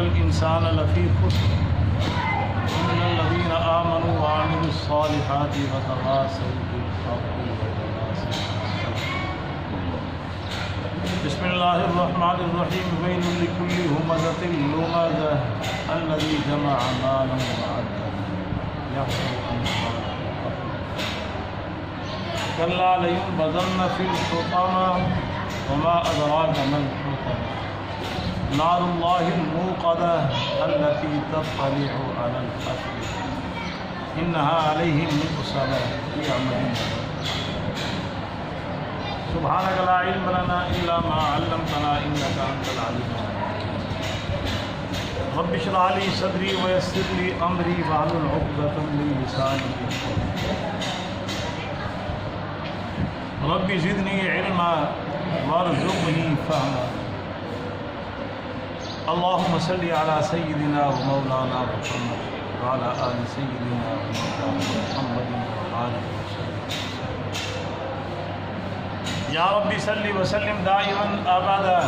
الإنسان لفی خسر إلا الذين آمنوا وعملوا الصالحات وتواصوا بالحق وتواصوا بالصبر. بسم الله الرحمن الرحيم. ويل لكل همزة لمزة الذي جمع مالا وعدده يحسب أن ماله كلا لينبذن في الحطمة وما أدراك ما الحطمة نار الله الموقدة التي تطلع على الأفئدة إنها عليهم مؤصدة في عمل. سبحانك لا علم لنا إلا ما علمتنا إنك أنت العليم الحكيم. رب اشرح لي صدري ويسر لي أمري واحلل عقدة من لساني يفقهوا قولي. رب زدني علما وارزقني فهما. اللهم صل على سيدنا ومولانا محمد وعلى آل سيدنا ومولانا محمد وآله وسلم. یا رب صل وسلم دائما ابدا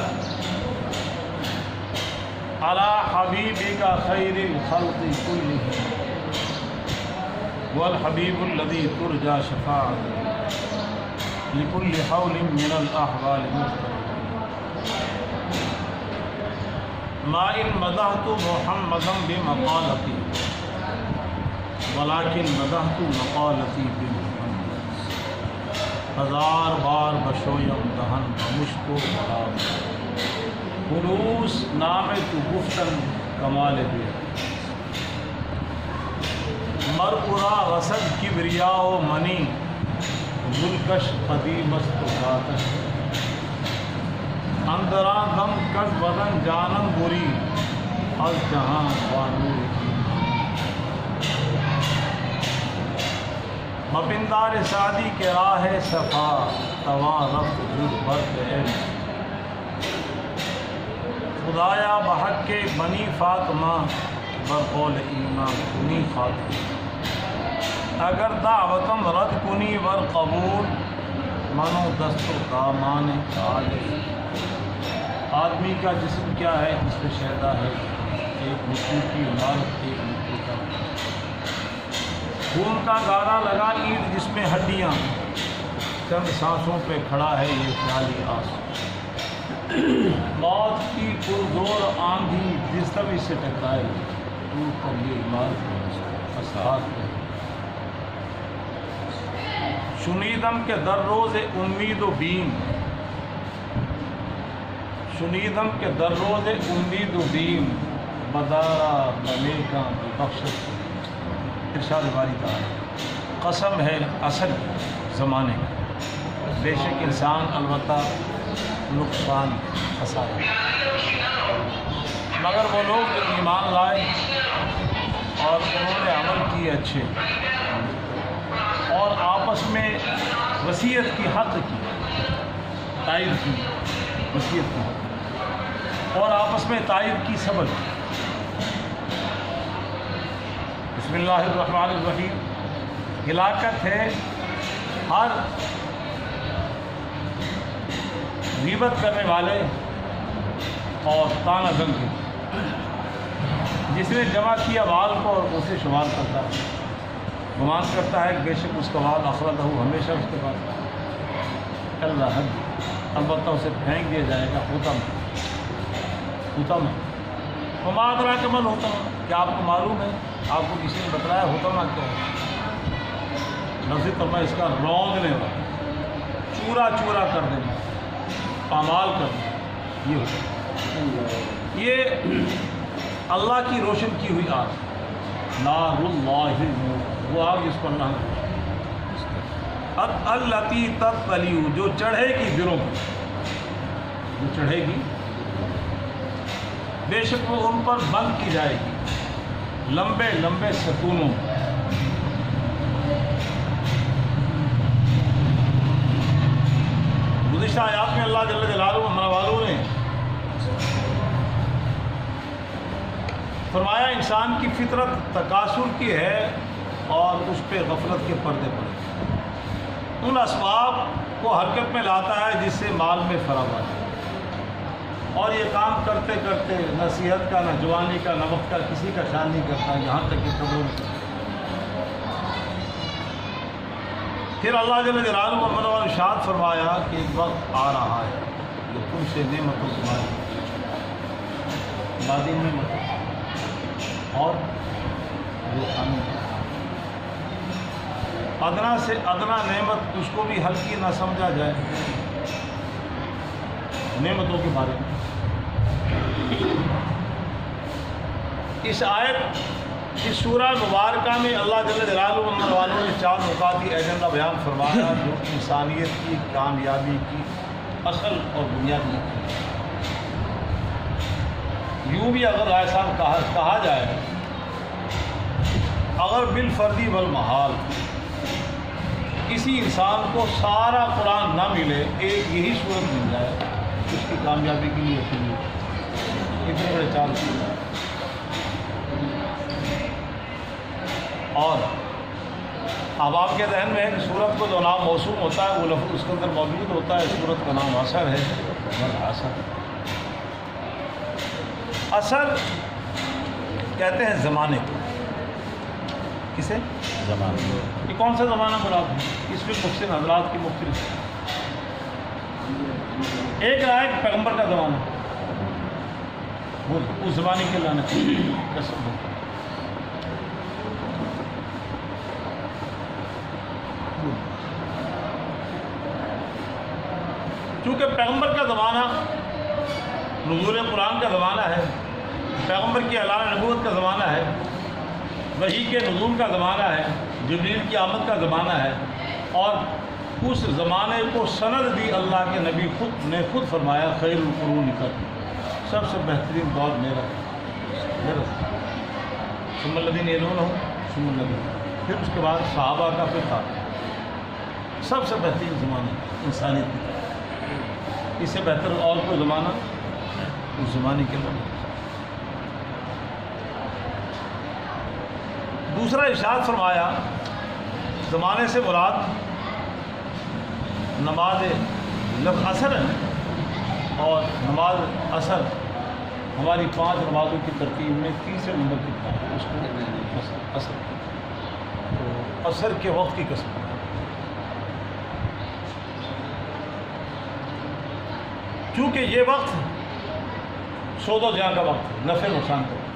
على حبيبك خير الخلق كلهم والحبيب الذي ترجى شفاعته لكل حول من الأحوال مختلف. ما إن مدحت محمدا بمقالتي ولكن مدحت مقالتي بمحمد. ہزار بار بشویم دہن بمشکو بلاب خلوص نام تو گفتن کمال بے مرپورا رسد کبریا و منی ذوالکش قدیم است و ذاتش اندران دم کش بدن جانم بری از جہاں وانور مپندار سعدی کے راہ صفا تواں رفت جد برد علم خدایا بحق کے بنی فاطمہ برقول ایمان کنی خاتمہ اگر دعوتم رد کنی ور قبول منو دست و دامان عالم. آدمی کا جسم کیا ہے جس پہ شہدا ہے؟ ایک مٹی کی عمارت، ایک مٹی کا خون کا گارا لگا اینٹ جس میں ہڈیاں، چند سانسوں پہ کھڑا ہے یہ خیالی آس. موت کی پرزور آندھی جس طرح سے ٹکرائے دور کر یہ عمارت اسحاق ہے. شنیدم کے در روز امید و بیم، شنیدم کے در روز امید و بیم بدارا بلیکاں بخشت. ارشاد باری تعالی قسم ہے اصل زمانے کا، بے شک انسان البتہ نقصان خسارہ، مگر وہ لوگ جو ایمان لائے اور انہوں نے عمل کیے اچھے اور آپس میں وصیت کی حق کی، تائید کی وصیت کی حق اور آپس میں تائید کی صبر کی. بسم اللہ الرحمن الرحیم. ہلاکت ہے ہر غیبت کرنے والے اور تانا زن کے، جس نے جمع کیا بال کو اور اسے شمار کرتا ہے، گمان کرتا ہے کہ بے شک اس کا بال آخرت ہو ہمیشہ اس کے پاس اللہ حد، البتہ اسے پھینک دیا جائے گا حطم. حطم مادرا کمل حطم، کیا آپ کو معلوم ہے؟ آپ کو کسی نے بتلایا حطمہ کیا ہے؟ لفظی ترجمہ اس کا روندنے والا، چورا چورا کر دینا، پامال کر دینا، یہ ہوتا ہے. یہ اللہ کی روشن کی ہوئی آگ، نار اللہ وہ آگ جس کو اللہ نے التی تطلع جو چڑھے گی دلوں پر، جو چڑھے گی بے شک وہ ان پر بند کی جائے گی لمبے لمبے ستونوں. گزشتہ آیات میں اللہ جل جلالہ ہمارا والوں نے فرمایا انسان کی فطرت تکاثر کی ہے اور اس پہ غفلت کے پردے پڑے. ان اسباب کو حرکت میں لاتا ہے جس سے مال میں فراوانی اور یہ کام کرتے کرتے نہ صحت کا، نہ جوانی کا، نہ وقت کا، کسی کا خیال نہیں کرتا، یہاں تک کہ قبروں میں۔ پھر اللہ جل جلالہ و منہ ارشاد فرمایا کہ ایک وقت آ رہا ہے جو تم سے نعمتوں تمہاری بادی نعمت اور جو ادنا سے ادنا نعمت اس کو بھی ہلکی نہ سمجھا جائے نعمتوں کے بارے میں۔ اس آیت اس سورہ مبارکہ میں اللہ جل جلالہ والوں نے 4 نکاتی ایجنڈا بیان فرمایا جو انسانیت کی کامیابی کی اصل اور بنیادی ہے۔ یوں بھی اگر ایسا کہا جائے، اگر بالفردی والمحال کسی انسان کو سارا قرآن نہ ملے، ایک یہی صورت مل جائے اس کی کامیابی کے لیے کتنے بڑے 4 چیز۔ اور اب آپ کے ذہن میں ہے کہ سورت کو جو نام موسوم ہوتا ہے وہ لفظ اس کے اندر موجود ہوتا ہے۔ سورت کا نام اثر ہے۔ اثر اثر کہتے ہیں زمانے کو۔ کسے؟ زمانے۔ یہ کون سا زمانہ مراد ہے؟ اس میں مختلف حضرات کی مختلف۔ ایک رائے پیغمبر کا زمانہ، اس زمانے کے لانے قسم ہے۔ چونکہ پیغمبر کا زمانہ نزول قرآن کا زمانہ ہے، پیغمبر کی اعلان نبوت کا زمانہ ہے، وحی کے نزول کا زمانہ ہے، جبریل کی آمد کا زمانہ ہے، اور اس زمانے کو سند دی اللہ کے نبی نے خود فرمایا خیر القرون قرنی، سب سے بہترین دور میرا ثم الذین یلونہم ثم الذین، پھر اس کے بعد صحابہ کا پھر تھا، سب سے بہترین زمانہ انسانیت کی، اس سے بہتر اور کوئی زمانہ اس زمانے کے لوگ۔ دوسرا ارشاد فرمایا زمانے سے مراد نماز لفظ اثر ہے، اور نماز اثر ہماری 5 نمازوں کی ترتیب میں تیسرے نمبر کی ہے، اس کو اثر تو اثر کے وقت کی قسم۔ چونکہ یہ وقت سود و جاں کا وقت ہے، نفع نقصان کا وقت،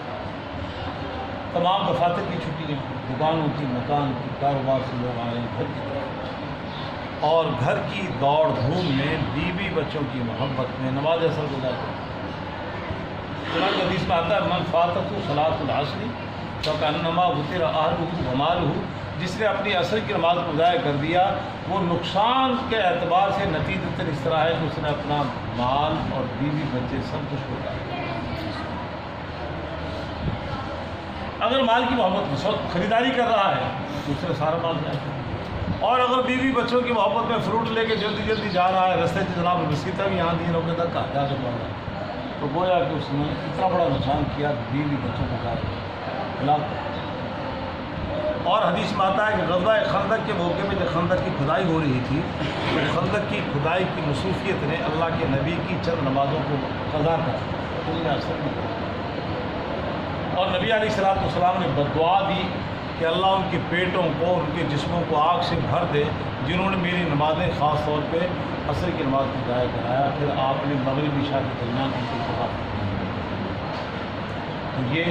تمام دفاتر کی چھٹیاں، دکانوں کی، مکان کی، کاروبار سے لوگ آ رہے ہیں گھر کی طرف، اور گھر کی دوڑ دھوم میں، بیوی بچوں کی محبت میں نماز اثر گزارتے ہیں۔ چنانچہ حدیث میں آتا ہے من فاتتہ صلاۃ العصر فکأنما وطر اہلہ ومالہ، جس نے اپنی عصر کی نماز کو ضائع کر دیا وہ نقصان کے اعتبار سے نتیجتاً اس طرح ہے کہ اس نے اپنا مال اور بیوی بچے سب کچھ کو ڈالا۔ اگر مال کی محبت میں خریداری کر رہا ہے تو اس نے سارا مال ضائع کر دیا، اور اگر بیوی بچوں کی محبت میں فروٹ لے کے جلدی جلدی جا رہا ہے، رستے سے جناب مسیطہ بھی یہاں دینوں کے دھکا جا کے پڑ رہا ہے، تو گویا کہ اس نے اتنا بڑا نقصان کیا بیوی بچوں کو ضائع کیا۔ اور حدیث میں آتا ہے کہ غزوہ خندق کے موقع میں جب خندق کی کھدائی ہو رہی تھی تو خندق کی کھدائی کی مصروفیت نے اللہ کے نبی کی چند نمازوں کو قضا کر اثر نہیں کیا، اور نبی علیہ السلام نے بددعا دی کہ اللہ ان کے پیٹوں کو، ان کے جسموں کو آگ سے بھر دے جنہوں نے میری نمازیں خاص طور پہ عصر کی نماز کو ضائع کرایا۔ پھر آپ نے مغربی عشاء کے درمیان ان کو قضا کیا۔ یہ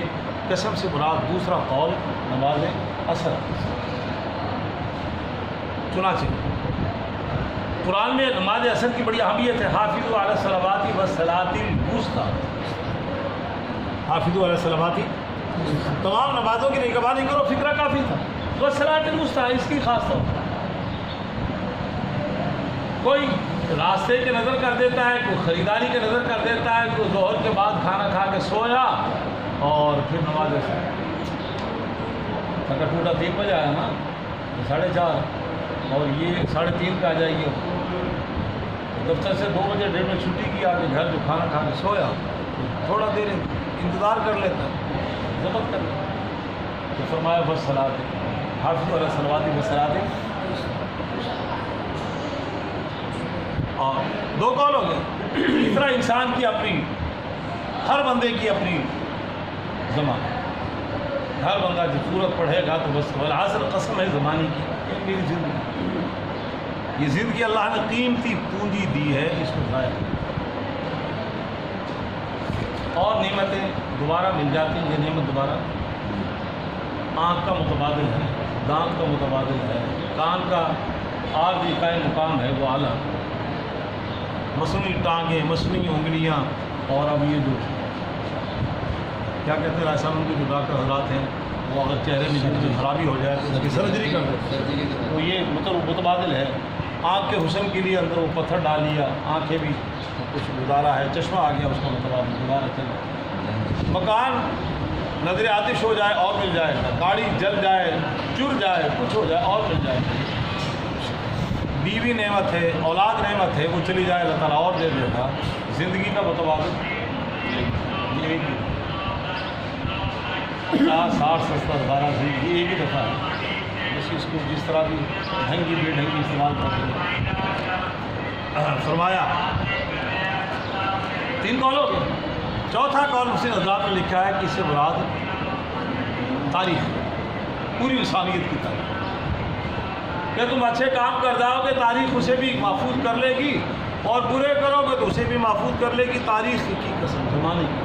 قسم سے مراد دوسرا قول نماز اثر۔ چنانچہ قرآن میں نماز اثر کی بڑی اہمیت ہے۔ حافظوا علی الصلوات والصلاۃ الوسطی، حافظوا علی الصلوات، تمام نمازوں کی نگہبانی کرو، فکرہ کافی تھا، والصلاۃ الوسطی اس کی خاص طور پر۔ کوئی راستے کے نظر کر دیتا ہے، کوئی خریداری کے نظر کر دیتا ہے، کوئی ظہر کے بعد کھانا کھا کے سویا اور پھر نماز اثر، اگر ٹوٹا 3 بجے آیا نا تو 4:30، اور یہ 3:30 کا آ جائے گی، دفتر سے 2 بجے 1:30 بجے چھٹی کی، آ کے گھر جو کھانا کھا کے سویا تو تھوڑا دیر انتظار کر لیتا، ضبط کر لیتا، تو فرمایا بس صلاۃ حافظوا علی الصلوات والصلاۃ۔ اور 2 قول ہو گئے۔ تیسرا انسان کی اپنی ہر بندے کی اپنی زمان، ہر بندہ جب سورت پڑھے گا تو بس والعصر قسم ہے زمانے کی، یہ میری زندگی، یہ زندگی اللہ نے قیمتی پونجی دی ہے، اس کو ضائع اور نعمتیں دوبارہ مل جاتی ہیں۔ یہ نعمت دوبارہ آنکھ کا متبادل ہے، دانت کا متبادل ہے، کان کا عارضی قائم مقام ہے وہ اعلیٰ، مصنوعی ٹانگیں، مصنوعی انگلیاں، اور اب یہ جو کیا کہتے ہیں ایسا ان کے جو ڈاکٹر حضرات ہیں وہ اگر چہرے میں جو خرابی ہو جائے تو اس کی سرجری کر دیں، تو یہ متبادل ہے۔ آنکھ کے حسن کے لیے اندر وہ پتھر ڈال لیا، آنکھیں بھی کچھ گزارا ہے، چشمہ آ گیا اس کا متبادل گزارا چلا، مکان نظر آتش ہو جائے اور مل جائے گا، گاڑی جل جائے، چر جائے، کچھ ہو جائے اور مل جائے گا، بیوی نعمت ہے، اولاد نعمت ہے، وہ چلی جائے اللہ تعالیٰ اور دے دے گا۔ زندگی کا متبادل 50 60 70 12 سے یہ ایک ہی دفعہ ہے، بس اس کو جس طرح بھی ڈھنگی بے ڈھنگی استعمال کرتے ہیں۔ فرمایا 3 قول ہو گئے، چوتھا قول مسلم حضرات نے لکھا ہے کہ اس سے مراد تاریخ، پوری انسانیت کی تاریخ، کہ تم اچھے کام کر جاؤ گے تاریخ اسے بھی محفوظ کر لے گی، اور برے کرو گے تو اسے بھی محفوظ کر لے گی، تاریخ کی قسم زمانے کی۔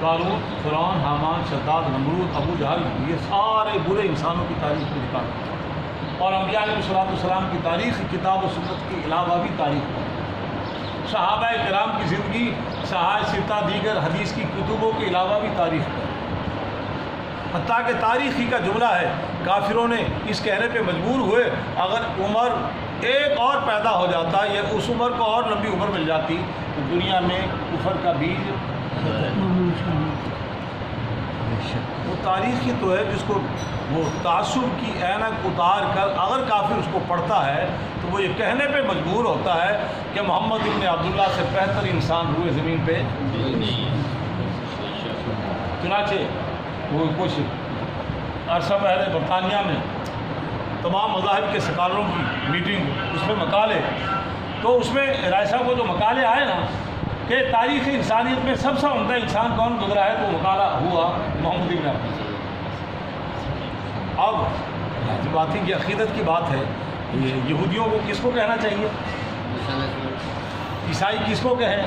قارون، فرعون، حامان، شداد، نمرود، ابو جہل، یہ سارے برے انسانوں کی تاریخ کو دکھاتا ہے، اور انبیاء علیہ السلام کی تاریخ کتاب و سنت کے علاوہ بھی تاریخ ہے، صحابہ کرام کی زندگی، صحابہ ستہ دیگر حدیث کی کتبوں کے علاوہ بھی تاریخ ہے، حتیٰ کہ تاریخی کا جملہ ہے، کافروں نے اس کہنے پہ مجبور ہوئے اگر عمر ایک اور پیدا ہو جاتا یا اس عمر کو اور لمبی عمر مل جاتی تو دنیا میں کفر کا بیج، وہ تاریخ کی تو ہے جس کو وہ تعصب کی عینک اتار کر اگر کافر اس کو پڑھتا ہے تو وہ یہ کہنے پہ مجبور ہوتا ہے کہ محمد ابن عبداللہ سے بہتر انسان روئے زمین پہ نہیں۔ چنانچہ وہ کچھ عرصہ پہلے برطانیہ میں تمام مذاہب کے سکالروں کی میٹنگ، اس میں مقالے، تو اس میں رائے صاحب کو جو مقالے آئے نا کہ تاریخ انسانیت میں سب سے عمدہ انسان کون گزرا ہے، تو مقالہ ہوا محمد ابن عبداللہ۔ اب جو بات ہے کہ عقیدت کی بات ہے، یہودیوں کو کس کو کہنا چاہیے، عیسائی کس کو کہیں،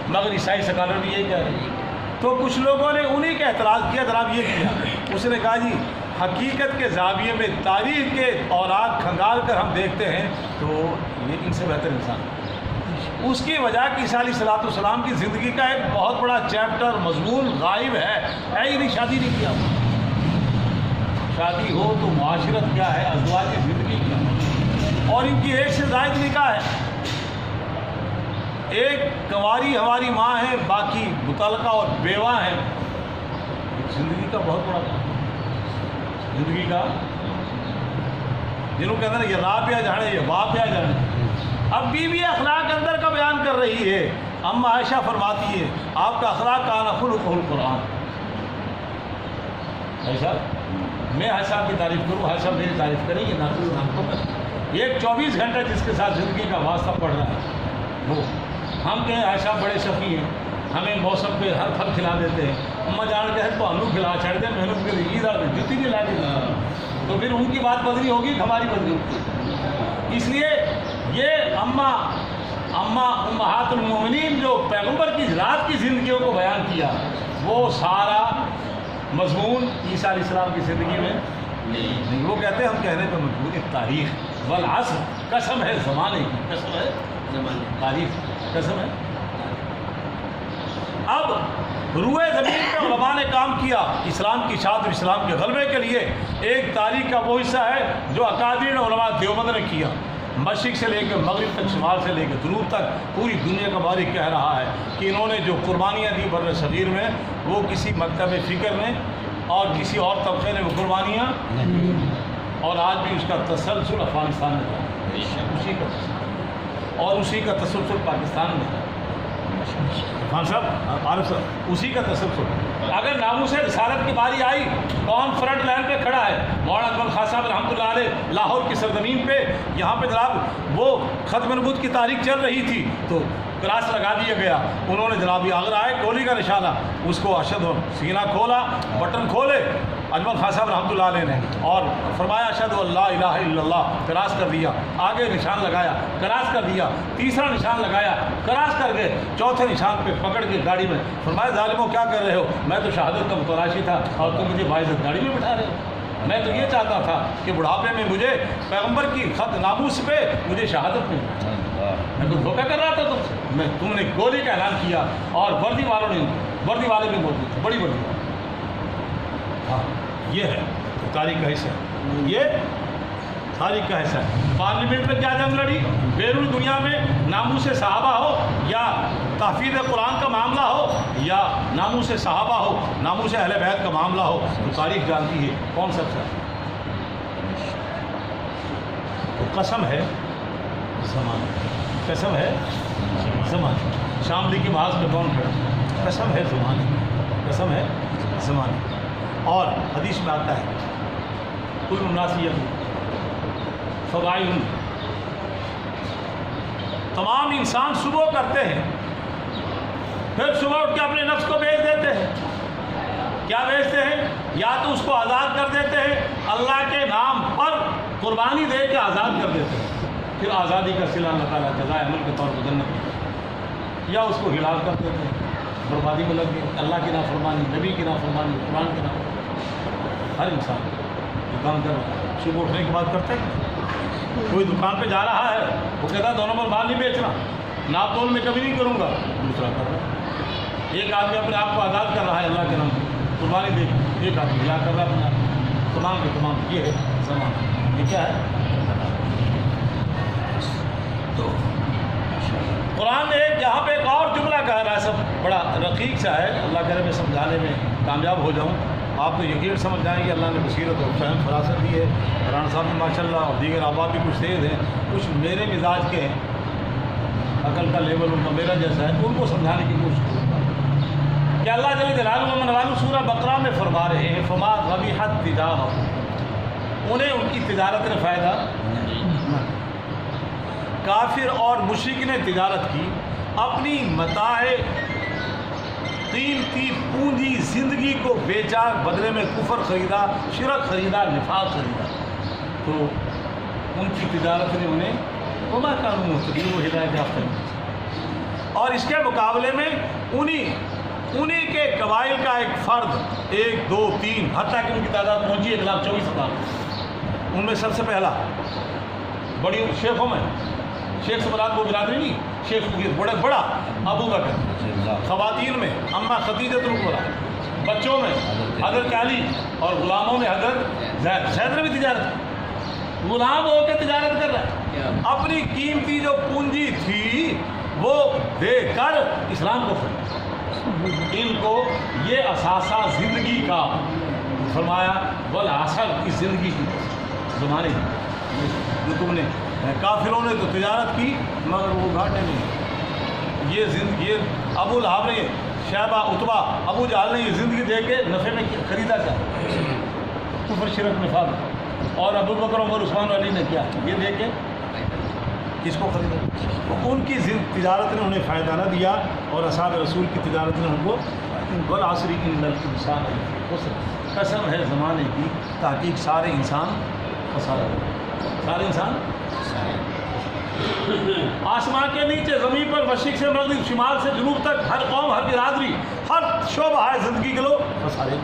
مگر عیسائی سکالر بھی یہی کہہ رہے ہیں۔ تو کچھ لوگوں نے انہی کا اعتراض کیا، جناب یہ کیا، اس نے کہا جی حقیقت کے زاویے میں تاریخ کے اوراق کھنگال کر ہم دیکھتے ہیں تو یہ ان سے بہتر انسان ہے۔ اس کی وجہ کہ عیسیٰ علیہ السلام کی زندگی کا ایک بہت بڑا چیپٹر مضمون غائب ہے، نہیں شادی نہیں کیا، شادی ہو تو معاشرت کیا ہے، ازواج کی زندگی کیا ہے، اور ان کی ایک سے زائد نکاح ہے، ایک کنواری ہماری ماں ہے، باقی متعلقہ اور بیوہ ہیں، زندگی کا بہت بڑا کام، زندگی کا جنہوں کہتے ہیں یہ راہ پہ جانے یہ واہ پہ جانے۔ اب بیوی اخلاق اندر کا بیان کر رہی ہے، اما عائشہ فرماتی ہے آپ کا اخلاق کان خلقہ القرآن۔ ایسا میں ہر صاحب کی تعریف کروں، ہر صاحب میری تعریف کریں گے نہ ایک 24 گھنٹہ جس کے ساتھ زندگی کا واسطہ پڑ رہا ہے وہ ہم کہیں عائشہ بڑے شفیع ہیں، ہمیں موسم پہ ہر پھل کھلا دیتے ہیں، اما جان کہے تو ہم کھلا چھڑ دیں، محنت کر عید آ گئی جتنی بھی لا دی تو پھر ان کی بات بدلی ہوگی ہماری بدلی ہوگی۔ اس لیے یہ امہات المومنین جو پیغمبر کی رات کی زندگیوں کو بیان کیا وہ سارا مضمون عیسیٰ علیہ السلام کی زندگی میں نہیں، وہ کہتے ہیں ہم کہنے پہ مجبور ہیں تاریخ والعصر، قسم ہے زمانے کی، قسم ہے زمانے، تاریخ قسم ہے۔ اب روئے زمین پہ علماء نے کام کیا اسلام کی اشاعت اور اسلام کے غلبے کے لیے، ایک تاریخ کا وہ حصہ ہے جو اکابرین علماء دیوبند نے کیا، مشرق سے لے کے مغرب تک، شمال سے لے کے جنوب تک پوری دنیا کا بارک کہہ رہا ہے کہ انہوں نے جو قربانیاں دی بر صغیر میں وہ کسی مکتب فکر نے اور کسی اور طبقے نے وہ قربانیاں، اور آج بھی اس کا تسلسل افغانستان میں ہے، اسی کا اور اسی کا تسلسل پاکستان میں ہے۔ خان صاحب، عارف صاحب، اسی کا تسلسل۔ اگر ناموس رسالت کی باری آئی کون فرنٹ لائن پہ کھڑا ہے؟ مولانا اکمل خان صاحب رحمۃ اللہ علیہ لاہور کی سرزمین پہ، یہاں پہ جناب وہ ختم نبوت کی تاریخ چل رہی تھی تو کراس لگا دیا گیا. انہوں نے جناب اگر آئے گولی کا نشانہ, اس کو اشد سینہ کھولا, بٹن کھولے اجمل خان صاحب رحمۃ اللہ علیہ نے, اور فرمایا اشہد اللہ الہ الا اللہ, کراس کر دیا. آگے نشان لگایا, کراس کر دیا. تیسرا نشان لگایا, کراس کر گئے. چوتھے نشان پہ پکڑ کے گاڑی میں فرمایا ظالموں کیا کر رہے ہو, میں تو شہادت کا متلاشی تھا اور تم مجھے باعزت گاڑی میں بٹھا رہے ہو. میں تو یہ چاہتا تھا کہ بڑھاپے میں مجھے پیغمبر کی خط ناموس پہ مجھے شہادت ملے. میں تو دھوکہ کر رہا تھا تم سے. تم نے گولی کا اعلان کیا اور وردی والے بھی موجود تھے, بڑی وردی. ہاں یہ ہے تاریخ کا حصہ, یہ تاریخ کا حصہ ہے. پارلیمنٹ میں کیا جنگ لڑی, بیرون دنیا میں ناموس صحابہ ہو یا تحفیظ قرآن کا معاملہ ہو یا ناموس صحابہ ہو, ناموس اہل بیت کا معاملہ ہو, تو تاریخ جانتی ہے کون سب سے. تو قسم ہے زمانہ, قسم ہے زمانہ. شاملی کی محاذ پہ کون کھڑا, قسم ہے زمانہ, قسم ہے زمانہ. اور حدیث میں آتا ہے کل مناسیت فضائل, تمام انسان صبح کرتے ہیں, پھر صبح اٹھ کے اپنے نفس کو بیچ دیتے ہیں. کیا بیچتے ہیں, یا تو اس کو آزاد کر دیتے ہیں اللہ کے نام پر قربانی دے کے آزاد کر دیتے ہیں, پھر آزادی کا صلہ اللہ تعالیٰ جزائے عمل کے طور پر جنت دیتے, یا اس کو ہلاک کر دیتے ہیں, بربادی میں لگ گئے. اللہ کی نافرمانی, نبی کی نافرمانی, قرآن کی نافرمانی. ہر انسان دکان کر رہا ہے, صبح اٹھنے کے بعد کرتے ہیں. کوئی دکان پہ جا رہا ہے, وہ کہتا ہے 2 نمبر مال نہیں بیچنا, ناپ تول میں کبھی نہیں کروں گا, دوسرا کر رہا ہے. ایک آدمی اپنے آپ کو آزاد کر رہا ہے اللہ کے نام پر قربانی دے کے, ایک آدمی کیا کر رہا ہے اپنے آپ کو, تمام کے تمام. یہ ہے زمانہ, یہ کیا ہے. تو قرآن نے یہاں پہ ایک اور جملہ کہہ رہا ہے, سب بڑا رقیق سا ہے, اللہ کرے میں سمجھانے میں کامیاب ہو جاؤں. آپ تو یقین سمجھ جائیں گے اللہ نے بصیرت اور فہم فراست دی ہے. قرآن صاحب میں ماشاء اللہ, اور دیگر آباد بھی کچھ تیز ہیں, کچھ میرے مزاج کے ہیں, عقل کا لیول ان کا میرا جیسا ہے, ان کو سمجھانے کی کوشش کروں گا کہ اللہ جل جلالہ و منوالہ سورہ بقرہ میں فرما رہے ہیں فما ربحت تجارتہم, انہیں ان کی تجارت نے فائدہ. کافر اور مشرک نے تجارت کی, اپنی متاع قیمتی پونجی زندگی کو بیچا, بدلے میں کفر خریدا, شرک خریدا, نفاق خریدا. تو ان کی تجارت نے انہیں وما کانوا مہتدین, وہ ہدایت یافتہ نہیں. اور اس کے مقابلے میں انہی کے قبائل کا ایک فرد, 1 2 3 حتیٰ کہ ان کی تعداد پہنچی 1,24,000. ان میں سب سے پہلا بڑی شیخوں میں, شیخ سے مراد وہ برادری نہیں, شیخ بڑا ابو بکر, خواتین میں اما خدیجہ الکبریٰ, بچوں میں حضرت علی, اور غلاموں میں حضرت زید. زید نے بھی تجارت, غلام ہو کے تجارت کر رہا ہے, اپنی قیمتی جو پونجی تھی وہ دے کر اسلام کو خریدا. ان کو یہ اثاثہ زندگی کا فرمایا, والعصر, کی زندگی کی زمانے کی جو تم نے. کافروں نے تو تجارت کی مگر وہ گھاٹے نہیں. یہ ابو لہب نے, شیبہ, عتبہ, ابو جہل نے یہ زندگی دے کے نفع میں خریدا کیا, کفر شرک نفاق. اور ابو بکر, عمر, عثمان, علی نے کیا, یہ دے کے کس کو خریدا. ان کی تجارت نے انہیں فائدہ نہ دیا, اور اصحاب رسول کی تجارت نے ان کو والعصر ان الانسان لفی خسر, قسم ہے زمانے کی, تحقیق سارے انسان خسارہ, سارے انسان. آسمان کے نیچے زمین پر مشرق سے مغرب, شمال سے جنوب تک ہر قوم, ہر برادری, ہر شعبہ ہے زندگی کے لوگ خسارے.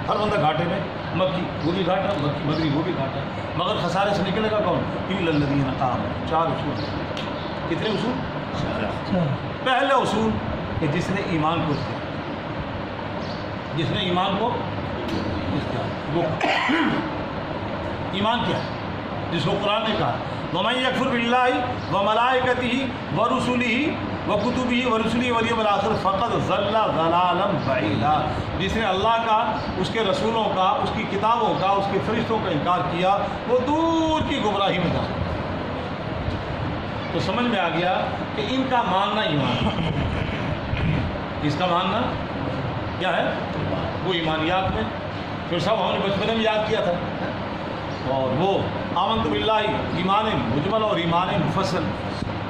ہر بندہ گھاٹے میں, مکی وہ بھی گھاٹا, مکی مغرب وہ بھی گھاٹا. مگر خسارے سے نکلے گا کون, الا الذین آمنوا. 4 اصول. کتنے اصول؟ پہلا اصول کہ جس نے ایمان کو کیا, جس نے ایمان کو وہ ایمان کیا, جس کو قرآن نے کہا وَمَن يَكْفُرْ بِاللَّهِ وَمَلَائِكَتِهِ وَرُسُلِهِ وَكُتُبِهِ وَرُسُلِهِ وَالْيَوْمِ الْآخِرِ فَقَدْ ضَلَّ ضَلَالًا بَعِيدًا. جس نے اللہ کا, اس کے رسولوں کا, اس کی کتابوں کا, اس کے فرشتوں کا انکار کیا, وہ دور کی گمراہی میں جا. تو سمجھ میں آ گیا کہ ان کا ماننا ایمان, اس کا ماننا کیا ہے, وہ ایمانیات میں. پھر صاحب ہم نے بچپن میں یاد کیا تھا, اور وہ آمنت باللہ ایمان مجمل اور ایمان مفصل.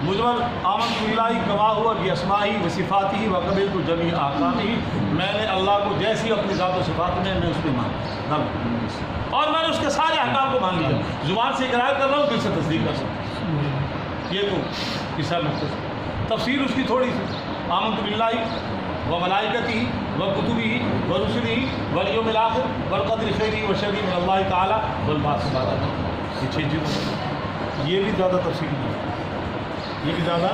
مجمل آمنت باللہ کما ہوا باسمائہ و صفاتہ و قبلت جمیع احکامہ، میں نے اللہ کو جیسی اپنی ذات و صفات میں اس پہ مانا اور میں نے اس کے سارے احکام کو مان لیا، زبان سے اقرار کر رہا ہوں، دل سے تصدیق کر سکتا ہوں۔ یہ تو قصہ مختصر، تفسیر اس کی تھوڑی سی، آمنت باللہ و ملائکتہ و کتبہ و رسلہ والیوم الآخر والقدر خیرہ و شرہ من اللہ تعالی والبعث بعد الموت، یہ 6 چیزیں، یہ بھی زیادہ تفصیل نہیں ہے، یہ بھی زیادہ،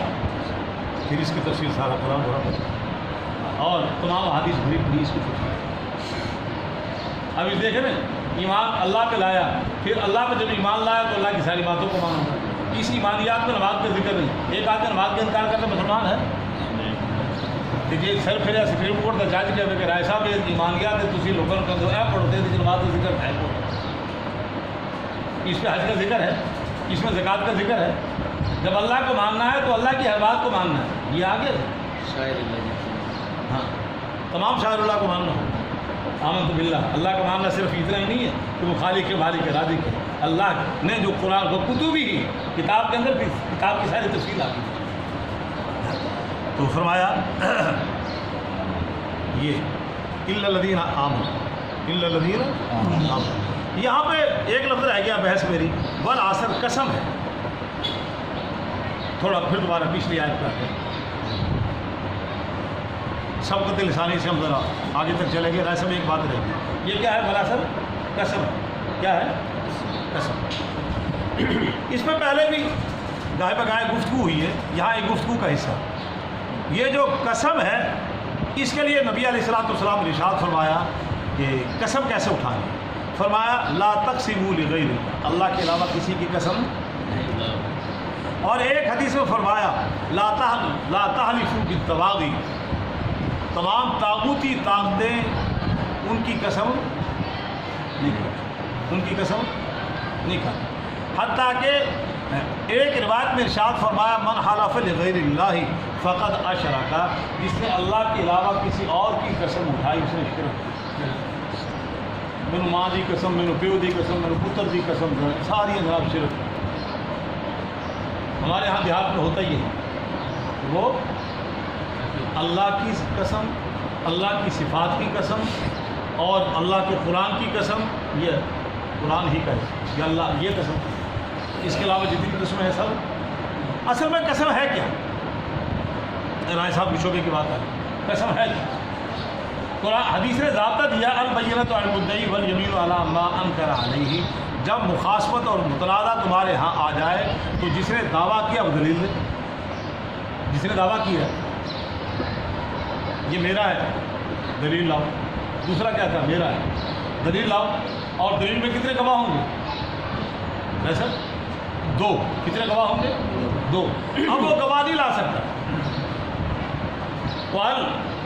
پھر اس کی تفصیل سارا قرآن بھرا پڑا اور تمام حدیث بھری پڑی اس کی تفصیل۔ اب اس دیکھیں نا، ایمان اللہ پہ لایا، پھر اللہ پہ جب ایمان لایا تو اللہ کی ساری باتوں کو مانا۔ اس ایمانیات میں نماز کا ذکر نہیں، ایک آدمی نماز کا انکار کرتے مسلمان ہے؟ جی سر پھر سپریم کورٹ کا جج کیا کہ رائے صاحب یہ ایمانیات ہے، تھی لوگوں کو پڑھتے تھے نماز کا ذکر ہے، اس پہ حج کا ذکر ہے، اس میں زکوٰۃ کا ذکر ہے۔ جب اللہ کو ماننا ہے تو اللہ کی ہر بات کو ماننا ہے، یہ آگے ہاں تمام شاعر اللہ کو ماننا ہو۔ آمنت باللہ، اللہ کو ماننا صرف اتنا ہی نہیں ہے کہ وہ خالق کے مالک کے رازق ہے، اللہ نے جو قرآن کو کتبی کی کتاب کے اندر کتاب کی ساری تفصیل آتی ہے۔ تو فرمایا یہ الا الذین آمنوا، الا الذین آمنوا، یہاں پہ ایک لفظ رہ گیا بحث میری، والعصر قسم ہے، تھوڑا پھر دوبارہ پچھلی آیت کرتے ہیں، سبقت لسانی سے ہم ذرا آگے تک چلیں گے، رائے ایک بات رہے گی، یہ کیا ہے والعصر قسم، کیا ہے قسم۔ اس میں پہلے بھی گائے بگائے گفتگو ہوئی ہے، یہاں ایک گفتگو کا حصہ، یہ جو قسم ہے اس کے لیے نبی علیہ الصلوۃ نے ارشاد فرمایا کہ قسم کیسے اٹھائیں، فرمایا لا تقسموا لغیر اللہ کے علاوہ کسی کی قسم، اور ایک حدیث میں فرمایا لا تحلفوا بالطواغی، تمام طاغوتی طاقتیں ان کی قسم نہیں کھاتی، ان کی قسم نہیں کھاتی، حتیٰ کہ ایک روایت میں ارشاد فرمایا من حلف لغیر اللہ فقد اشرک، جس نے اللہ کے علاوہ کسی اور کی قسم اٹھائی اس نے شرک کیا۔ مینو ماں کی قسم، مینو پیو کی قسم، مینو پتر کی قسم، ساری جناب شرک۔ ہمارے ہاں دیہات میں ہوتا ہی ہے، وہ اللہ کی قسم، اللہ کی صفات کی قسم اور اللہ کے قرآن کی قسم، یہ قرآن ہی کا ہے، یہ اللہ یہ قسم، اس کے علاوہ جتنی قسمیں ہیں سب اصل میں قسم ہے کیا؟ رائے صاحب کی شعبے کی بات ہے، قسم ہے کیا؟ قرآن حدیث نے ضابطہ دیا البینۃ علی المدعی والیمین علی ما انکر علیہ، جب مخاصمت اور متنازع تمہارے ہاں آ جائے تو جس نے دعویٰ کیا وہ دلیل دے، جس نے دعویٰ کیا یہ میرا ہے دلیل لاؤ، دوسرا کیا تھا میرا ہے دلیل لاؤ، اور دلیل میں کتنے گواہ ہوں گے؟ ایسا 2، کتنے گواہ ہوں گے؟ 2۔ اب وہ گواہ نہیں لا سکتا،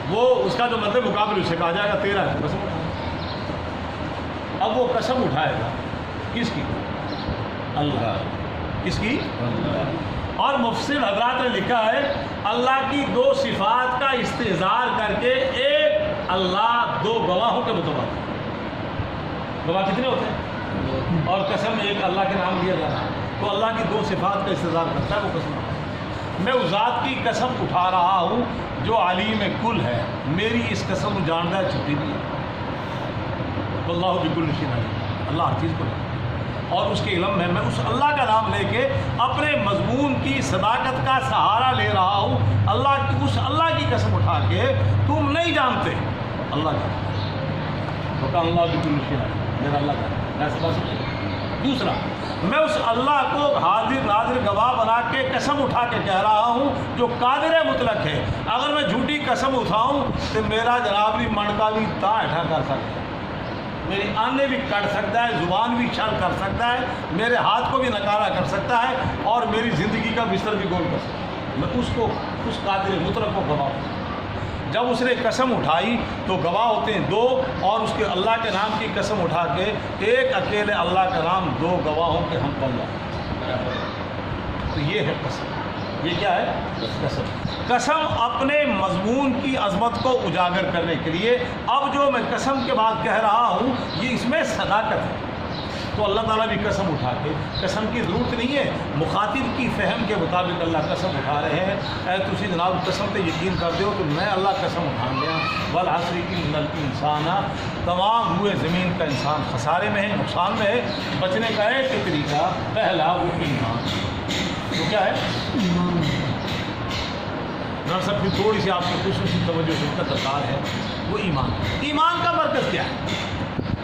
وہ اس کا جو مطلب مقابل اسے کہا جائے گا 13 ہے قسم اٹھائے، اب وہ قسم اٹھائے گا کس کی؟ اللہ، کس کی؟ اللہ۔ اور مفسر حضرات نے لکھا ہے اللہ کی 2 صفات کا استحضار کر کے ایک اللہ 2 گواہوں کے متبادل، گواہ کتنے ہوتے ہیں؟ اور قسم میں ایک اللہ کے نام لیا جا رہا ہے، تو اللہ کی 2 صفات کا استحضار کرتا ہے وہ قسم۔ میں اس ذات کی قسم اٹھا رہا ہوں جو علیم کل ہے، میری اس قسم جانتا ہے چھٹی نہیں ہے، واللہ بکل شیء علیم، اللہ ہر چیز کو جانتا ہے، اور اس کے علم میں اس اللہ کا نام لے کے اپنے مضمون کی صداقت کا سہارا لے رہا ہوں، اس اللہ کی قسم اٹھا کے تم نہیں جانتے، اللہ جانتا ہے، تو اللہ بکل شیء علیم، میرا اللہ جانتا ہے، ایسا بات۔ دوسرا، میں اس اللہ کو حاضر ناظر گواہ بنا کے قسم اٹھا کے کہہ رہا ہوں جو قادر مطلق ہے، اگر میں جھوٹی قسم اٹھاؤں تو میرا جناب بھی منڈکا بھی تا ہٹا کر سکتا ہے، میری آنے بھی کٹ سکتا ہے، زبان بھی شل کر سکتا ہے، میرے ہاتھ کو بھی نکارا کر سکتا ہے، اور میری زندگی کا بستر بھی گول کر سکتا ہے، میں اس قادر مطلق کو گواہ ہوں۔ جب اس نے قسم اٹھائی تو گواہ ہوتے ہیں 2، اور اس کے اللہ کے نام کی قسم اٹھا کے ایک اکیلے اللہ کا نام 2 گواہوں کے ہم پلہ، تو یہ ہے قسم، یہ کیا ہے قسم۔ قسم اپنے مضمون کی عظمت کو اجاگر کرنے کے لیے، اب جو میں قسم کے بعد کہہ رہا ہوں یہ اس میں صداقت ہے، تو اللہ تعالیٰ بھی قسم اٹھا کے، قسم کی ضرورت نہیں ہے، مخاطب کی فہم کے مطابق اللہ قسم اٹھا رہے ہیں، اے تسی جناب قسم پہ یقین کرتے ہو تو میں اللہ قسم اٹھان دیا، والعصر ان الانسان، تمام ہوئے زمین کا انسان خسارے میں ہے، نقصان میں ہے۔ بچنے کا ایک طریقہ پہلا وہ ایمان، وہ کیا ہے؟ ڈاکٹر صاحب کی تھوڑی سی آپ کو خصوصی توجہ کا درکار ہے، وہ ایمان۔ ایمان کا مرکز کیا ہے؟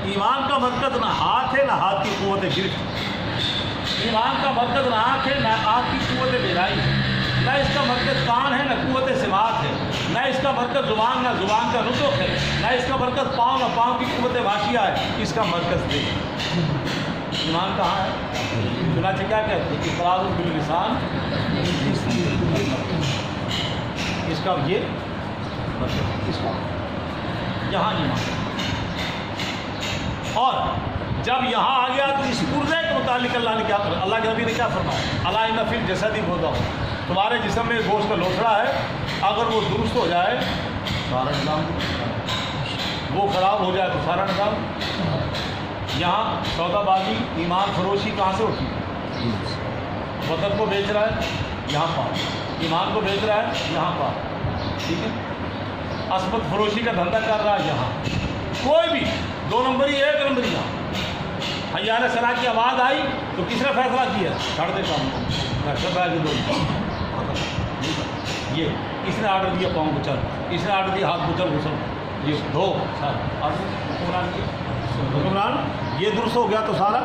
ایمان کا مرکز نہ ہاتھ ہے، نہ ہاتھ کی قوت گرفت، ایمان کا مرکز نہ آنکھ ہے، نہ آنکھ کی قوت بیدائی ہے، نہ اس کا مرکز کان ہے، نہ قوت سماعت ہے، نہ اس کا مرکز زبان، نہ زبان کا نطق ہے، نہ اس کا مرکز پاؤں، نہ پاؤں کی قوت واشیہ ہے، اس کا مرکز دل۔ ایمان کہاں ہے؟ چنانچہ کیا کہتے ہیں؟ اقرار باللسان، اس کا یہ مطلب، اس کا یہاں ایمان۔ اور جب یہاں آ گیا تو اس پرزے کے متعلق اللہ نے کیا فرمایا؟ اللہ کے نبی نے کیا فرمایا؟ الا ان فی الجسد مضغۃ، تمہارے جسم میں گوشت کا لوتھڑا ہے، اگر وہ درست ہو جائے سارا نظام، وہ خراب ہو جائے تو سارا نظام۔ یہاں سودا بازی، ایمان فروشی کہاں سے ہوتی ہے؟ وطن کو بیچ رہا ہے، یہاں پاؤ، ایمان کو بیچ رہا ہے، یہاں پاؤ، ٹھیک ہے؟ عصمت فروشی کا دھندا کر رہا ہے، یہاں کوئی بھی دو نمبری، ایک نمبری یہاں۔ حی علی الصلاۃ کی آواز آئی تو کس نے فیصلہ کیا؟ چھڑ دے کام کو، یہ اس نے آرڈر دیا پاؤں کو چل، اس نے آرڈر دیا ہاتھ کو چل غسل، یہ دھو سارا، اور حکمران یہ درست ہو گیا تو سارا،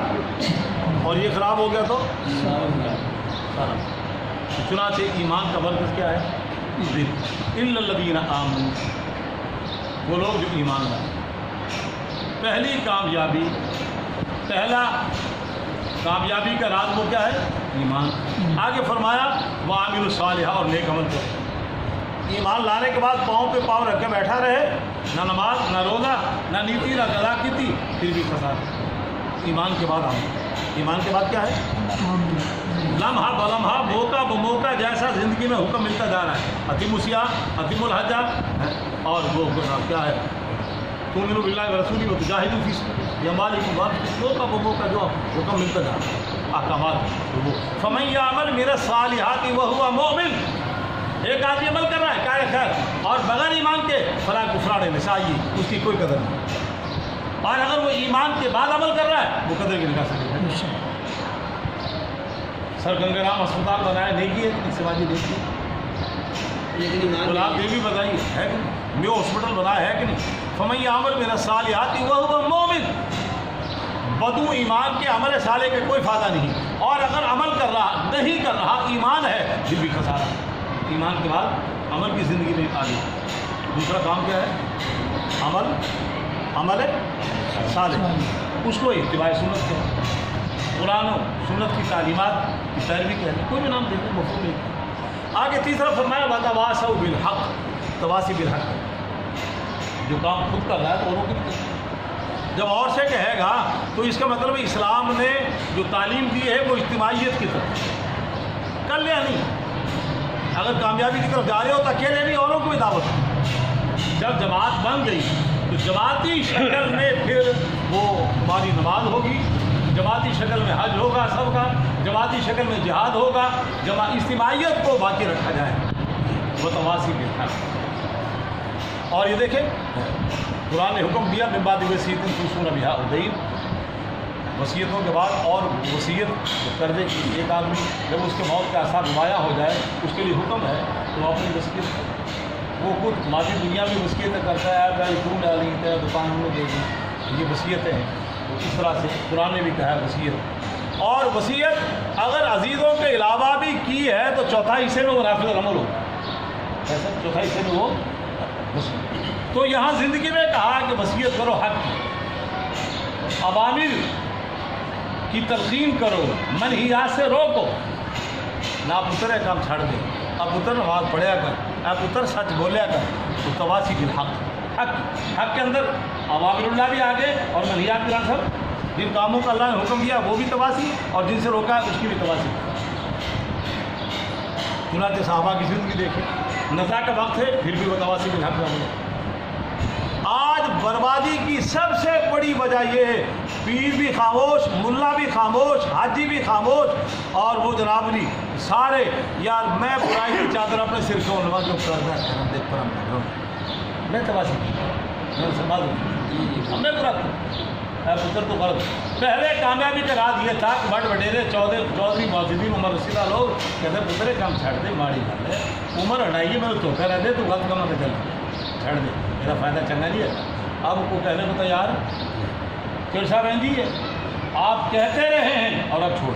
اور یہ خراب ہو گیا تو سارا۔ چنانچہ ایمان کا مرکز کیا ہے؟ دل۔ الا الذین آمنوا، وہ لوگ جو ایمان لائے۔ پہلی کامیابی، پہلا کامیابی کا راز وہ کیا ہے؟ ایمان۔ آگے فرمایا وعاملوا الصالحات، اور نیک عمل کرو۔ ایمان لانے کے بعد پاؤں پہ پاؤں رکھ کے بیٹھا رہے، نہ نماز، نہ روزہ، نہ نیتی، نہ قضا کی تھی، پھر بھی خسارہ۔ ایمان کے بعد عمل، ایمان کے بعد کیا ہے؟ لمحہ بلمحہ، موقع بموقع جیسا زندگی میں حکم ملتا جا رہا ہے، اتم الصیام، اتم الحج، اور وہ کیا ہے؟ تؤمنوا باللہ ورسولہ وتجاہدوا فی باموالکم وانفسکم، موقع بموقع جو حکم ملتا جا رہا ہے، احکامات۔ فمن یعمل من الصالحات وهو مؤمن، ایک آدمی عمل کر رہا ہے کیا خیر، اور بغیر ایمان کے فلا کفران نسائی، اس کی کوئی قدر نہیں، اور اگر وہ ایمان کے بعد عمل کر رہا ہے وہ قدر کی نکال سکے۔ سر گنگا رام اسپتال بنایا، نیکی ہے، سماجی نیکی، گلاب دیوی بتائیے ہے کہ نیو ہاسپٹل بنایا ہے کہ نہیں؟ فمن یعمل من الصالحات وهو مؤمن، بدو ایمان کے عمل صالح کے کوئی فائدہ نہیں، اور اگر عمل کر رہا نہیں کر رہا، ایمان ہے، پھر بھی خسارہ۔ ایمان کے بعد عمل کی زندگی میں آ گئی۔ دوسرا کام کیا ہے؟ عمل صالح، اس کو اتباع سنت کہتے ہیں، قرآن و سنت کی تعلیمات کی پیروی کہتے ہیں، کوئی بھی نام دیتے ہیں، مفہوم نہیں۔ آگے تیسرا فرمایا وتواصوا بالحق، تواصی بالحق، جو کام خود کر رہا ہے تو اوروں کو بھی کرنا۔ جب اور سے کہے گا تو اس کا مطلب اسلام نے جو تعلیم دی ہے وہ اجتماعیت کی طرف، کر لیا نہیں، اگر کامیابی کی طرف جا رہے ہو تو اکیلے نہیں، اوروں کو بھی دعوت دو۔ جب جماعت بن گئی تو جماعتی شکل میں پھر وہ ہماری نماز ہوگی، جماعتی شکل میں حج ہوگا سب کا، جماعتی شکل میں جہاد ہوگا، اجتماعیت کو باقی رکھا جائے، وہ تواصی بالحق۔ اور یہ دیکھیں قرآن نے حکم دیا من بعد وصیۃ توصون بہا اون دین، وصیتوں کے بعد اور وصیت قرضے کی، ایک آدمی جب اس کے موت کا اثر نمایاں ہو جائے اس کے لیے حکم ہے تو اپنی وصیت، وہ خود ماضی دنیا میں وصیتیں کرتا ہے، پہلے خون ڈالی ہے، دکان میں دے دی، یہ وصیتیں ہیں، تو اس طرح سے قرآن نے بھی کہا ہے وصیت۔ اور وصیت اگر عزیزوں کے علاوہ بھی کی ہے تو چوتھائی حصے میں وہ نافذ العمل ہو، ایسا چوتھائی حصے میں وہ وصیت۔ تو یہاں زندگی میں کہا کہ وصیت کرو حق کی، عوامل کی تلقین کرو، منہیات سے روکو، نہ پتر ہے کام چھڑ دے، اب پتر نماز پڑھیا کر، اب پتر سچ بولیا کر، تو تواصی بالحق، حق کے اندر عوامل اللہ بھی آگے اور منہیات بھی سب، جن کاموں کا اللہ نے حکم دیا وہ بھی تواصی، اور جن سے روکا ہے اس کی بھی تواصی۔ چنانچہ صحابہ کی زندگی دیکھیں، نزا کا وقت ہے پھر بھی وہ تواصی بالحق عمل۔ آج بربادی کی سب سے بڑی وجہ یہ ہے، پیر بھی خاموش، ملا بھی خاموش، حاجی بھی خاموش، اور وہ جناب نہیں سارے یار میں برائی کی چادر اپنے سر کو نواز جو کرتا ہے دیکھ پر میں تباہی میں سمجھ ہم نے برا پتر تو غلط پہلے کامیابی کا راز یہ تھا کہ بڑے وڈیرے چودھری معزدین عمر رسیدہ لوگ کہتے پترے کام چھڑ دے ماڑی گل ہے عمر ہٹائیے میں دھوکہ رہ دے تو غلط کام نہ چل چھڑ دے میرا فائدہ چنگا نہیں ہے. اب کو کہنے کو تیار پھر صاحب جی ہے آپ کہتے رہے ہیں اور اب چھوڑ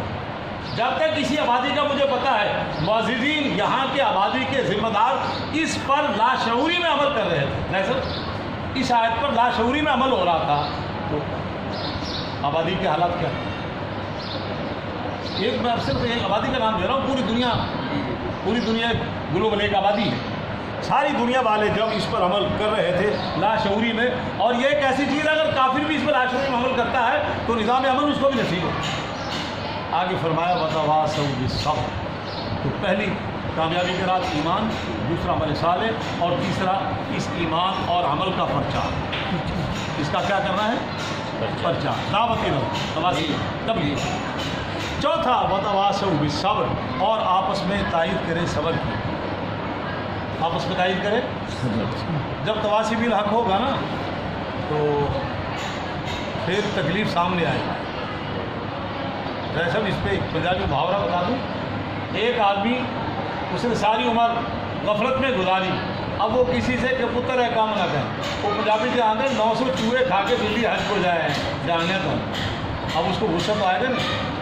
جب تک کسی آبادی کا مجھے پتا ہے معزدین یہاں کے آبادی کے ذمہ دار اس پر لاشعوری میں عمل کر رہے تھے. نہیں سر اس آیت پر لاشعوری میں عمل ہو رہا تھا تو آبادی کے حالات کیا ایک میں صرف ایک آبادی کا نام دے رہا ہوں پوری دنیا گلوبل ایک آبادی ہے. ساری دنیا والے جب اس پر عمل کر رہے تھے لاشعوری میں اور یہ ایک ایسی چیز ہے اگر کافر بھی اس پر لاشعوری میں عمل کرتا ہے تو نظام عمل اس کو بھی نصیب ہو. آگے فرمایا وتواصوا بالصبر. تو پہلی کامیابی کے راز ایمان، دوسرا عمل صالح اور تیسرا اس ایمان اور عمل کا پرچار. اس کا کیا کرنا ہے؟ پرچار دعوتی تبلیغ. چوتھا وتواصوا بالصبر اور آپس میں تائید کریں صبر کی. آپس میں تائید کریں جب تواصی بالحق ہوگا نا تو پھر تکلیف سامنے آئے گا. ویسے اس پہ پنجابی محاورہ بتا دوں. ایک آدمی اس نے ساری عمر غفلت میں گزاری اب وہ کسی سے کہ پتر ہے کام نہ کریں وہ پنجابی کے آندر 900 چوہے کھا کے دلی حج کو جائے جانے تو اب اس کو غصہ تو آئے گا نہیں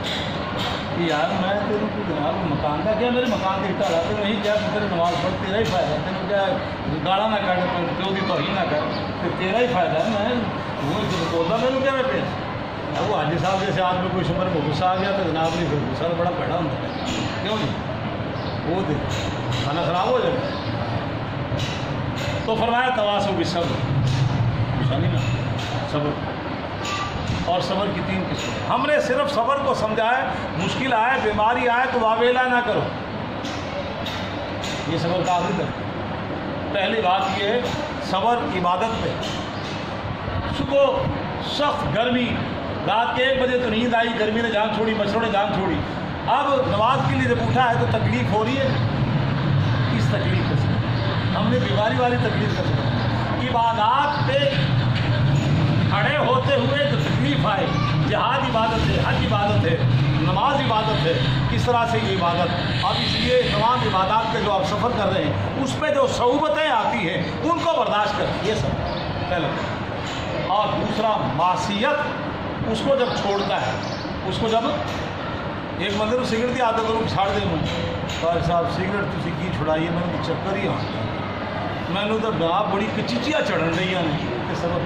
کہ یار میں تیرے کو جناب مکان کا کیا میرے مکان کے اٹھا رہا تھا نہیں کیا تیرے نماز پڑھ تیرا ہی فائدہ ہے تینوں کیا گاڑا نہ کر جو بھی توہین نہ کر تو تیرا ہی فائدہ ہے. میں وہ بولتا میرے کیا میں پیش اب وہ حاجی صاحب جیسے آدمی کوئی عمر میں غصہ آ گیا تو جناب نہیں پھر غصہ بڑا پیڑا ہوتا ہے کیوں نہیں وہ دے کھانا خراب ہو جائے گا. تو فرمایا تواصوا بالصبر غصہ نہیں نا صبر. اور صبر کی 3 قسمیں ہم نے صرف صبر کو سمجھا ہے. مشکل آئے بیماری آئے تو واویلا نہ کرو یہ صبر کا آخری طریقہ. پہلی بات یہ ہے صبر عبادت پہ. صبح سخت گرمی رات کے 1 بجے تو نیند آئی گرمی نے جان چھوڑی مچھروں نے جان چھوڑی اب نماز کے لیے جب اٹھا ہے تو تکلیف ہو رہی ہے. اس تکلیف کا سبب ہم نے بیماری والی تکلیف کا سبب عبادات پہ کھڑے ہوتے ہوئے جو تکلیف آئے. جہاد عبادت ہے حج عبادت ہے نماز عبادت ہے. کس طرح سے یہ عبادت اب اس لیے تمام عبادات کے جو آپ سفر کر رہے ہیں اس پہ جو صعوبتیں آتی ہیں ان کو برداشت کر یہ سب پہلے. اور دوسرا معصیت اس کو جب چھوڑتا ہے اس کو جب ایک بندے کو سگریٹ کی عادت کروں چھاڑ دے میں بھائی صاحب سگریٹ تھی کی چھڑائیے میں نے چکر ہی میں نے تو آپ بڑی کچیچیاں چڑھن رہی ہیں سبب.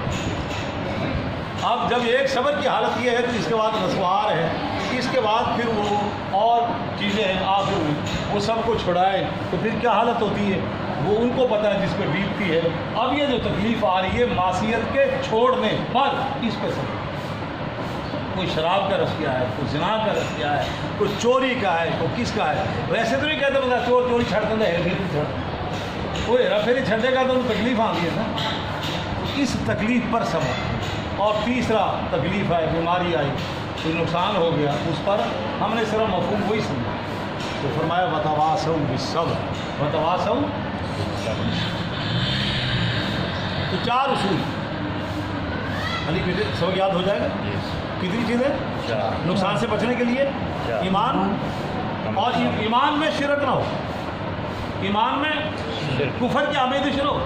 اب جب ایک صبر کی حالت یہ ہے تو اس کے بعد نسوار ہے اس کے بعد پھر وہ اور چیزیں ہیں آخر میں وہ سب کو چھڑائے تو پھر کیا حالت ہوتی ہے وہ ان کو پتہ ہے جس پہ بیتتی ہے. اب یہ جو تکلیف آ رہی ہے معصیت کے چھوڑنے پر اس پہ سب کوئی شراب کا رس کیا ہے کوئی زنا کا رس کیا ہے کوئی چوری کا ہے کوئی کس کا ہے. ویسے تو نہیں کہتے بتا چور چوری چھڑ دیں ہیرا پھیری چھڑ وہ ہیرا پھیری چھڑے گا تو تکلیف آ گئی ہے نا. اس تکلیف پر صبر. اور تیسرا تکلیف آئی بیماری آئی کوئی نقصان ہو گیا اس پر ہم نے صرف مفہوم وہی سمجھا تو فرمایا وتواصوا بالصبر وتواصوا تو 4 اصول علی سب یاد ہو جائے گا. کتنی چیزیں نقصان سے بچنے کے لیے ایمان اور ایمان میں شرک نہ ہو. ایمان میں کفر کی آمیزش نہ ہو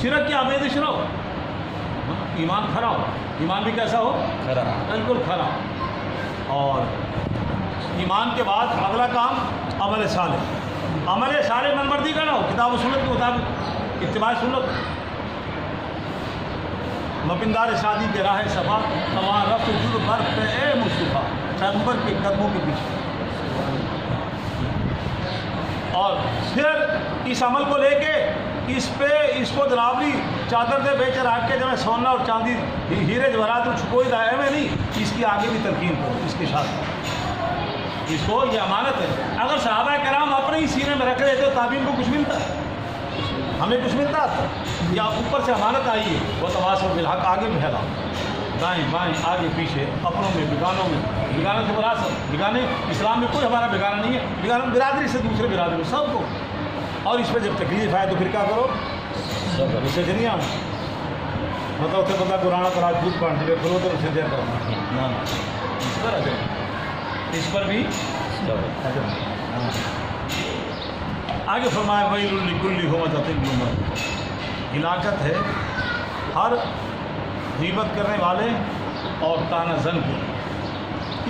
شرک کی آمیزش نہ ہو. ایمان کھرا ہو. ایمان بھی کیسا ہو بالکل کھرا. اور ایمان کے بعد اگلا کام عمل صالح. عمل صالح منمردی کا نہ ہو کتاب و سنت کے مطابق اتباع سنت. مپندار شادی کے راہ صفا تمام رفت جد بر پہ اے مصطفیٰ پیغمبر کے قدموں کے پیچھے. اور پھر اس عمل کو لے کے اس کو جنابی چادر دے بیچ رکھ کے جب سونا اور چاندی ہیرے جواہرات چھپوئی دائیں میں نہیں اس کی آگے بھی تلقین کرو اس کے ساتھ اس کو یہ امانت ہے. اگر صحابہ کرام اپنے ہی سینے میں رکھ رہے تھے تو تعبیر کو کچھ ملتا ہے ہمیں کچھ ملتا یا اوپر سے امانت آئی ہے، وہ تواصل بالحق آگے پھیلا، دائیں بائیں آگے پیچھے، اپنوں میں بگانوں میں، بگانے سے وراثت، بگانے اسلام میں کوئی ہمارا بگانا نہیں ہے، بگانا برادری سے دوسرے برادری میں سب کو، اور اس پہ جب تکلیف آئے تو پھر کیا کرو، اسے دنیا مطلب اتنے بندہ قرآن کرا دودھ پڑھ دے کھلو تو اسے دیا کرنا اس پر اجر، اس پر بھی اجر۔ آگے فرمایا ویل لکل ہمزۃ لمزہ، ہلاکت ہے ہر غیبت کرنے والے اور طعنہ زن کو۔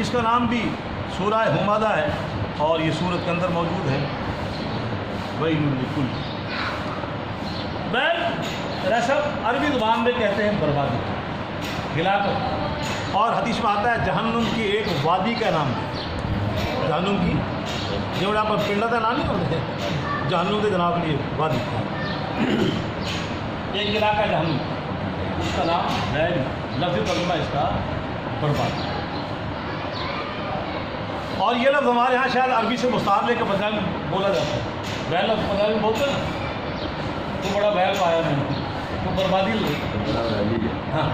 اس کا نام بھی سورہ ہمزہ ہے اور یہ سورت کے اندر موجود ہے، ویل لکل۔ بیل رسب عربی زبان میں کہتے ہیں بربادی، ہلاکت، اور حدیث میں آتا ہے جہنم کی ایک وادی کا نام ہے، جہنم کی جو آپ پنڈا کا نام نہیں ہوتے جہنم کے جناب لیے وادی، ایک علاقہ جہنم، اس کا نام بیل، لفظ ترجمہ اس کا بربادی۔ اور یہ لفظ ہمارے ہاں شاید عربی سے مستعار لے کے پنجاب میں بولا جاتا ہے، بیل لفظ پنجاب میں بولتے ہیں، تو بڑا بیل پایا میں نے، تو بربادی لے، ہاں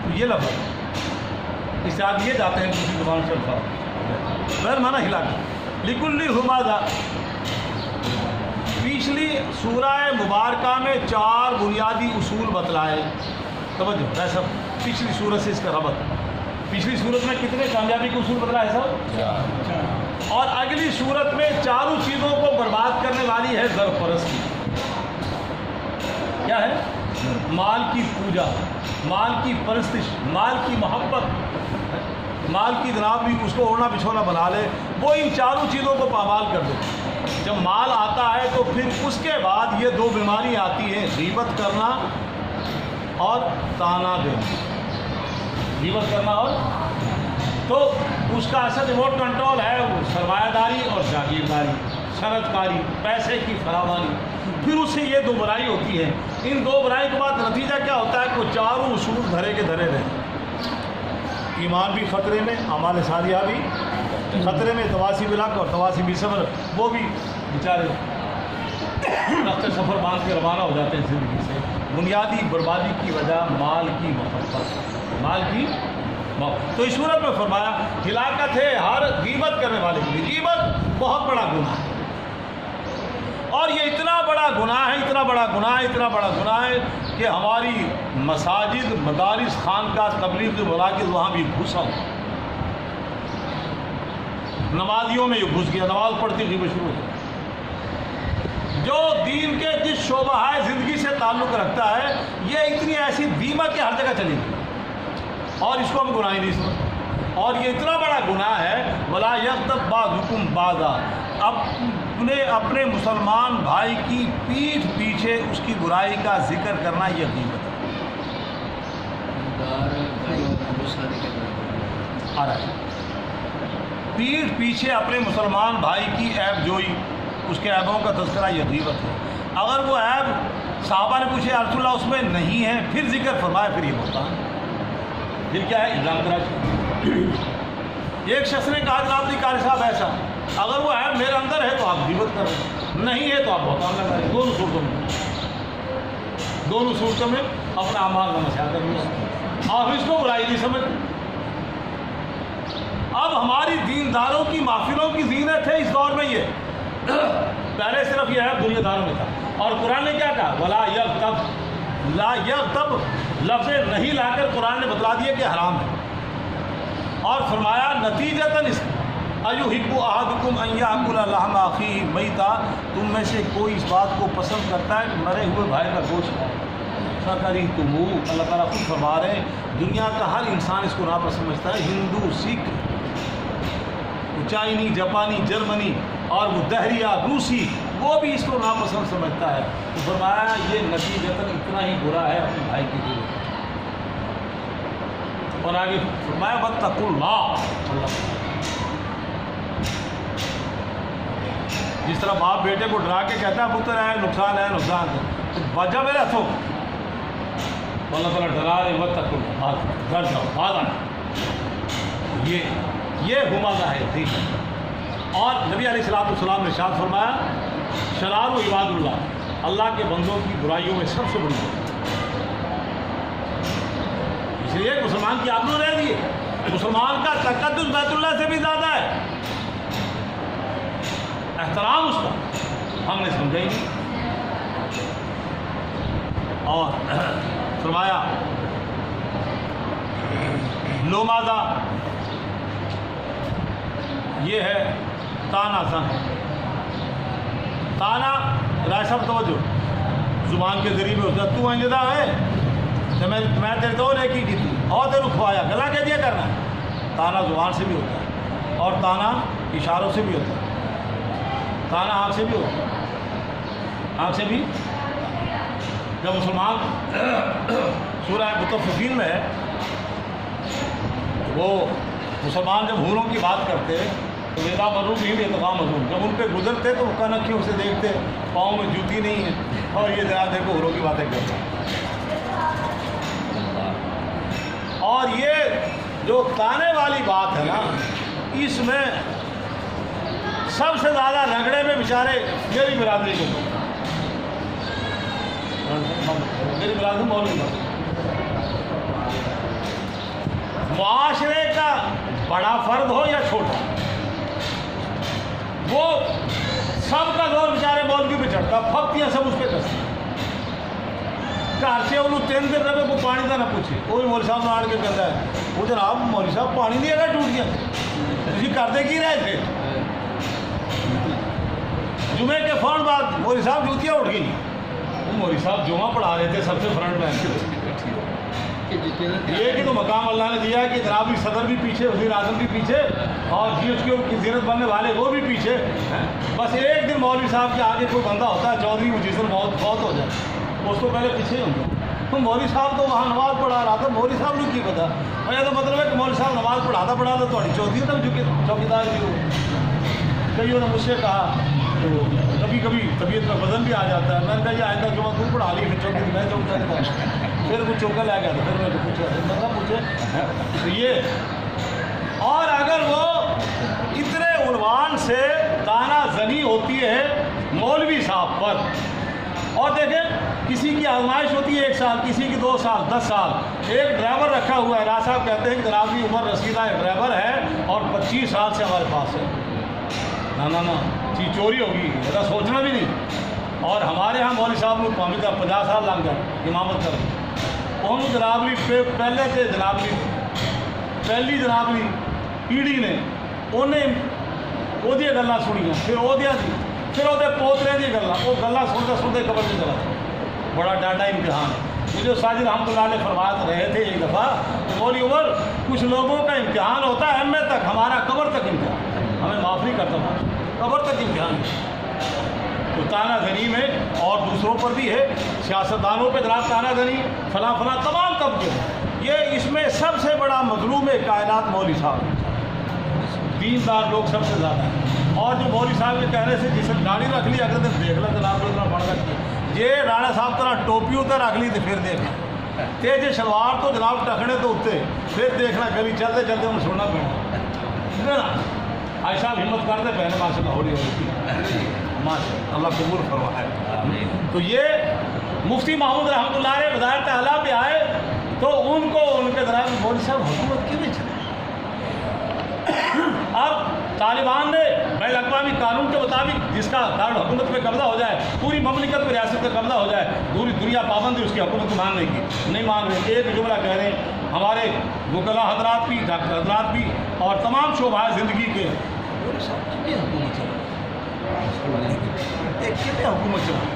تو یہ لفظ اس سے آج یہ جاتے ہیں دوسری زبان سے الفاظ، بیل مانا ہلاکت۔ لکل ہمزہ، پچھلی سورہ مبارکہ میں 4 بنیادی اصول بتلائے، توجہ ایسا پچھلی سورت سے اس کا ربط، پچھلی سورت میں کتنے کامیابی کے اصول بتلائے سب، اور اگلی سورت میں چاروں چیزوں کو برباد کرنے والی ہے زر پرستی۔ کیا ہے؟ مال کی پوجا، مال کی پرستش، مال کی محبت، مال کی جناب بھی اس کو اوڑھنا بچھونا بنا لے، وہ ان چاروں چیزوں کو پامال کر دے۔ جب مال آتا ہے تو پھر اس کے بعد یہ 2 بیماری آتی ہیں، غیبت کرنا اور طعنہ دینا، غیبت کرنا اور، تو اس کا اصل ریموٹ کنٹرول ہے سرمایہ داری اور جاگیرداری، شرط کاری، پیسے کی فراوانی، پھر اس سے یہ 2 برائی ہوتی ہے۔ ان 2 برائی کے بعد نتیجہ کیا ہوتا ہے کہ چاروں اصول دھرے کے دھرے رہے، ایمان بھی خطرے میں، اعمال صالحہ بھی خطرے میں، تواسی بالحق اور تواسی بالصبر، وہ بھی بیچارے رخت سفر باندھ کے روانہ ہو جاتے ہیں زندگی سے۔ بنیادی بربادی کی وجہ مال کی محبت، مال کی محبت۔ تو اس صورت میں فرمایا ہلاکت ہے ہر غیبت کرنے والے کے لیے۔ غیبت بہت بڑا گناہ ہے، اور یہ اتنا بڑا گناہ ہے، اتنا بڑا گناہ ہے، اتنا بڑا گناہ ہے کہ ہماری مساجد، مدارس، خانقاہ، تبلیغ کے مراکز وہاں بھی گھسا ہوا، نمازیوں میں یہ گھس گیا، نماز پڑھتی غیبت شروع ہو گئی۔ جو دین کے جس شعبہ ہے زندگی سے تعلق رکھتا ہے، یہ اتنی ایسی دیمک کہ ہر جگہ چلی گئی، اور اس کو ہم گناہ ہی نہیں سمجھتے، اور یہ اتنا بڑا گناہ ہے وَلَا يَغْتَبْ بَعْضُكُمْ بَعْضًا، اپنے مسلمان بھائی کی پیٹھ پیچھے اس کی برائی کا ذکر کرنا یہ غیبت ہے۔ پیٹھ پیچھے اپنے مسلمان بھائی کی عیب جوئی، اس کے عیبوں کا تذکرہ یہ غیبت ہے۔ اگر وہ عیب صحابہ نے پوچھے یا رسول اللہ اس میں نہیں ہے، پھر ذکر فرمایا، پھر یہ بہتان، پھر کیا ہے؟ الزام تراش۔ ایک شخص نے کہا جناب جی قاری صاحب ایسا، اگر وہ عیب میرے اندر ہے تو آپ غیبت کر رہے ہیں، نہیں ہے تو آپ بہتان لگا رہے ہیں۔ دونوں صورتوں میں اپنا اعمال کا مسئلہ کر لیا، آپ اس کو برائی نہیں سمجھتے۔ اب ہماری دینداروں کی محفلوں کی زینت ہے اس دور میں یہ، پہلے صرف یہ ہے دنیا داروں میں تھا، اور قرآن نے کیا کہا؟ وَلَا يَغْتَبْ، لا یغتب لفظ نہیں لا کر قرآن نے بتلا دیا کہ حرام ہے، اور فرمایا نتیجتاً اس أَيُحِبُّ أَحَدُكُمْ أَن يَأْكُلَ لَحْمَ أَخِيهِ مَيْتًا، تم میں سے کوئی اس بات کو پسند کرتا ہے کہ مرے ہوئے بھائی کا گوشت کھائے؟ فَكَرِهْتُمُوهُ، اللہ تعالیٰ خود فرما رہے ہیں دنیا کا ہر انسان اس کو ناپسند سمجھتا ہے، ہندو، سکھ، چائنی، جاپانی، جرمنی، اور وہ دہریہ، روسی، وہ بھی اس کو ناپسند سمجھتا ہے۔ تو فرمایا یہ نتیجتاً اتنا ہی برا ہے اپنے بھائی کی ضرورت۔ اور آگے فرمایا وَاتَّقُوا اللَّهَ، جس طرح باپ بیٹے کو ڈرا کے کہتا ہے پتر ہے نقصان ہے، نقصان ہے، تو بجا میرے ہاتھوں، اللہ تعالیٰ ڈرا رہے وَاتَّقُوا اللَّهَ، ڈر جاؤ، بھاگ آنا۔ یہ ہمزہ ہے ٹھیک ہے۔ اور نبی علیہ الصلوۃ والسلام نے ارشاد فرمایا شرار و عباد اللہ، اللہ کے بندوں کی برائیوں میں سب سے بڑی ہے، اس لیے مسلمان کی آبرو رہ گئی ہے۔ مسلمان کا تقدس بیت اللہ سے بھی زیادہ ہے، احترام اس کا ہم نے سمجھا ہی نہیں۔ اور فرمایا لومازا یہ ہے تانا زن۔ تانا رائے صاحب توجہ، زبان کے ذریعے میں ہوتا ہے، تو انجدہ ہے تو میں تیرے تو ایک ہی کی تھی اور تیرے کھوایا، گلا کہہ دیا کرنا ہے۔ تانا زبان سے بھی ہوتا ہے اور تانا اشاروں سے بھی ہوتا ہے، تانا آنکھ سے بھی ہوتا ہے، آنکھ سے بھی۔ جب مسلمان سورہ مطففین میں ہے، وہ مسلمان جب حوروں کی بات کرتے تو ویدا مرو بھی بےتقام مضمون، جب ان پہ گزرتے تو وہ کنکھیوں سے دیکھتے، پاؤں میں جوتی نہیں ہے، اور یہ جناب دیکھو حوروں کی باتیں کرتے ہیں۔ اور یہ جو تانے والی بات ہے نا، اس میں سب سے زیادہ رگڑے میں بیچارے میری برادری کو، میری برادری مولوی کا معاشرے کا بڑا فرد ہو یا چھوٹا، وہ سب کا زور بیچارے مولوی پہ چڑھتا، پھپتیاں سب اس پہ کرتے۔ گھر سے انہوں 3 دن رہے کو پانی کا نہ پوچھے، کوئی مولوی صاحب نے آڑ کے کہتا ہے وہ جناب مولوی صاحب پانی نہیں ہے ٹوٹ گیا، تھی کرتے کی رہے تھے؟ جمعے کے فوراً بعد مولوی صاحب جوتیاں اٹھ گئی، وہ مولوی صاحب جمعہ پڑھا رہے تھے سب سے فرنٹ میں، یہ کہ تو مقام اللہ نے دیا ہے کہ جنابی صدر بھی پیچھے، وزیر اعظم بھی پیچھے، اور جی ایس کی زینت بننے والے وہ بھی پیچھے۔ بس ایک دن مولوی صاحب کے آگے کوئی بندہ ہوتا ہے، چودھری وہ جس دن فوت ہو جائے، اس کو پہلے پیچھے ہی ہوتا ہے۔ تو مولوی صاحب تو وہاں نماز پڑھا رہا تھا، مولوی صاحب نے کی پتا، اور یہ تو مطلب ہے کہ مولوی صاحب نماز پڑھاتا تھوڑی چودھری تک چوکیدار بھی ہو۔ کئیوں نے مجھ سے کہا تو کبھی کبھی طبیعت میں وزن بھی آ جاتا ہے، میں نے کہا یہ آئندہ جمعہ تو پڑھا لی، پھر چوکی میں چوکا دیتا، پھر وہ چوکا لے گیا، پھر میں تو پوچھا پوچھے تو یہ۔ اور اگر وہ اتنے عنوان سے تانا زنی ہوتی ہے مولوی صاحب پر، اور دیکھیں کسی کی آزمائش ہوتی ہے 1 سال، کسی کی 2 سال 10 سال۔ ایک ڈرائیور رکھا ہوا ہے، راج صاحب کہتے ہیں کہ جناب کی عمر رسیدہ ایک ڈرائیور ہے اور 25 سال سے ہمارے پاس ہے، نہ چیز چوری ہوگی ایسا سوچنا بھی نہیں۔ اور ہمارے ہاں مولوی صاحب نے 50 سال لگ گئے امامت کر انہوں جنابلی پہلے تھے، جنابلی پہلی جنابلی پیڑھی نے انہیں وہ گلیں سنیاں، پھر وہ پھر وہ پوترے کی گلیں، وہ گلیں سنتے قبر سے چلا، بڑا ڈاٹا امتحان ہے۔ مجھے ساجد رحمۃ اللہ علیہ فرماتے رہے تھے ایک دفعہ کہ مولی عمر کچھ لوگوں کا امتحان ہوتا ہے ایم اے تک، ہمارا قبر تک امتحان، ہمیں معاف نہیں کرتا تھا، قبر تک امتحان تو تانا زنی میں، اور دوسروں پر بھی ہے، سیاستدانوں پہ جناب تانا زنی، فلاں تمام طبقے، یہ اس میں سب سے بڑا مظلوم کائنات مولوی صاحب، دیندار لوگ سب سے زیادہ ہیں۔ اور جو مولوی صاحب کے کہنے سے جس نے گاڑی رکھ لی، اگر دن دیکھ لیں جناب اتنا بڑھ رکھتی، یہ رانا صاحب طرح ٹوپی اتنے رکھ لی تو پھر دیکھنا تیج شلوار تو جناب ٹکنے تو اتنے، پھر دیکھنا گلی چلتے چلتے انہیں سننا پڑنا آج صاحب ہمت کرتے پہنے ماشاء اللہ ہولی ہوتی ماشاء اللہ قبول فرمائے۔ تو یہ مفتی محمود رحمۃ اللہ علیہ وزارت اعلیٰ پہ آئے تو ان کو ان کے جناب مولوی صاحب حکومت کیوں نہیں چلے۔ اب طالبان نے بین الاقوامی قانون کے مطابق جس کا دارالحکومت پہ قبضہ ہو جائے، پوری مملکت پہ ریاست پہ قبضہ ہو جائے، پوری دنیا پابندی اس کی حکومت کو ماننے کی نہیں مان رہے۔ ایک جملہ کہہ رہے ہیں ہمارے وکلاء حضرات بھی، ڈاکٹر حضرات بھی، اور تمام شعبۂ زندگی کے حکومت چلا۔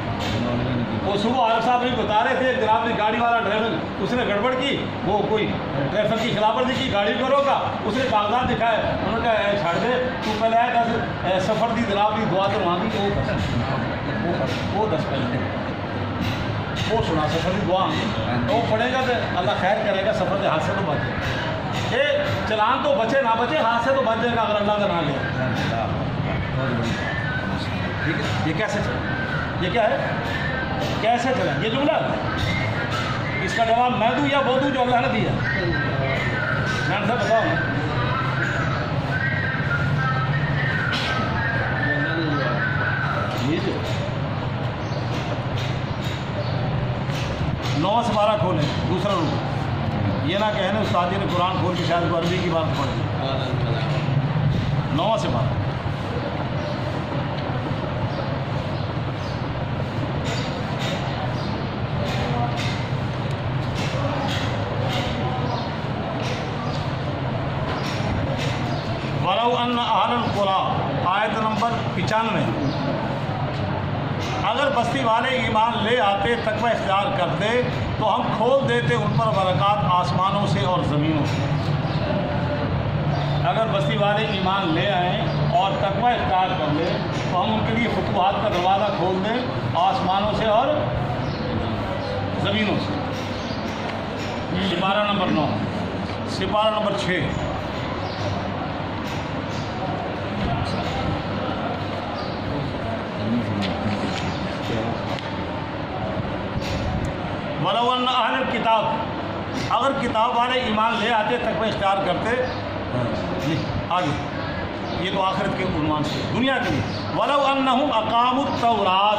وہ صبح عارف صاحب بھی بتا رہے تھے، جناب نے گاڑی والا ڈرائیور اس نے گڑبڑ کی، وہ کوئی ٹریفک کی خلاف ورزی کی، گاڑی کو روکا، اس نے کاغذات دکھائے، انہوں نے کہا چھاڑ دے تو پہلے آیا 10 سفر دی جناب کی دعا تو وہاں کی وہ 10 پہلے وہ سنا سفر کی دعا تو وہ پڑھے گا تو اللہ خیر کرے گا، سفر کے ہاتھ سے تو بچے، چلان تو بچے نہ بچے، ہاتھ سے تو بچ جائے گا اگر اللہ کا نام لے۔ یہ کیسے چلے، یہ کیا ہے کیسے چلے یہ جملہ، اس کا جواب میں دوں یا وہ دوں جو اللہ نے دیا؟ میں نے بتاؤ 9واں سپارہ کھولیں دوسرا رکو، یہ نہ کہنے استاد جی نے قرآن کھول کے شاید وہ عربی کی بات پڑھ دی۔ 9واں سپارہ وَلَوْ أَنَّ أَهْلَ الْقُرَىٰ آیت نمبر 95۔ اگر بستی والے ایمان لے آتے تقوی اختیار کرتے تو ہم کھول دیتے ان پر برکات آسمانوں سے اور زمینوں سے۔ اگر بستی والے ایمان لے آئیں اور تقوی اختیار کر لیں تو ہم ان کے لیے فتوحات کا دروازہ کھول دیں آسمانوں سے اور زمینوں سے۔ سپارہ نمبر 9، سپارہ نمبر 6۔ وَلَوْ أَنَّ أَهْلَ الْكِتَابِ اگر کتاب والے ایمان لے آتے تقوی اختیار کرتے، آگے یہ تو آخرت کے عنوان سے دنیا کے لیے۔ وَلَوْ أَنَّهُمْ أَقَامُوا التَّوْرَاةَ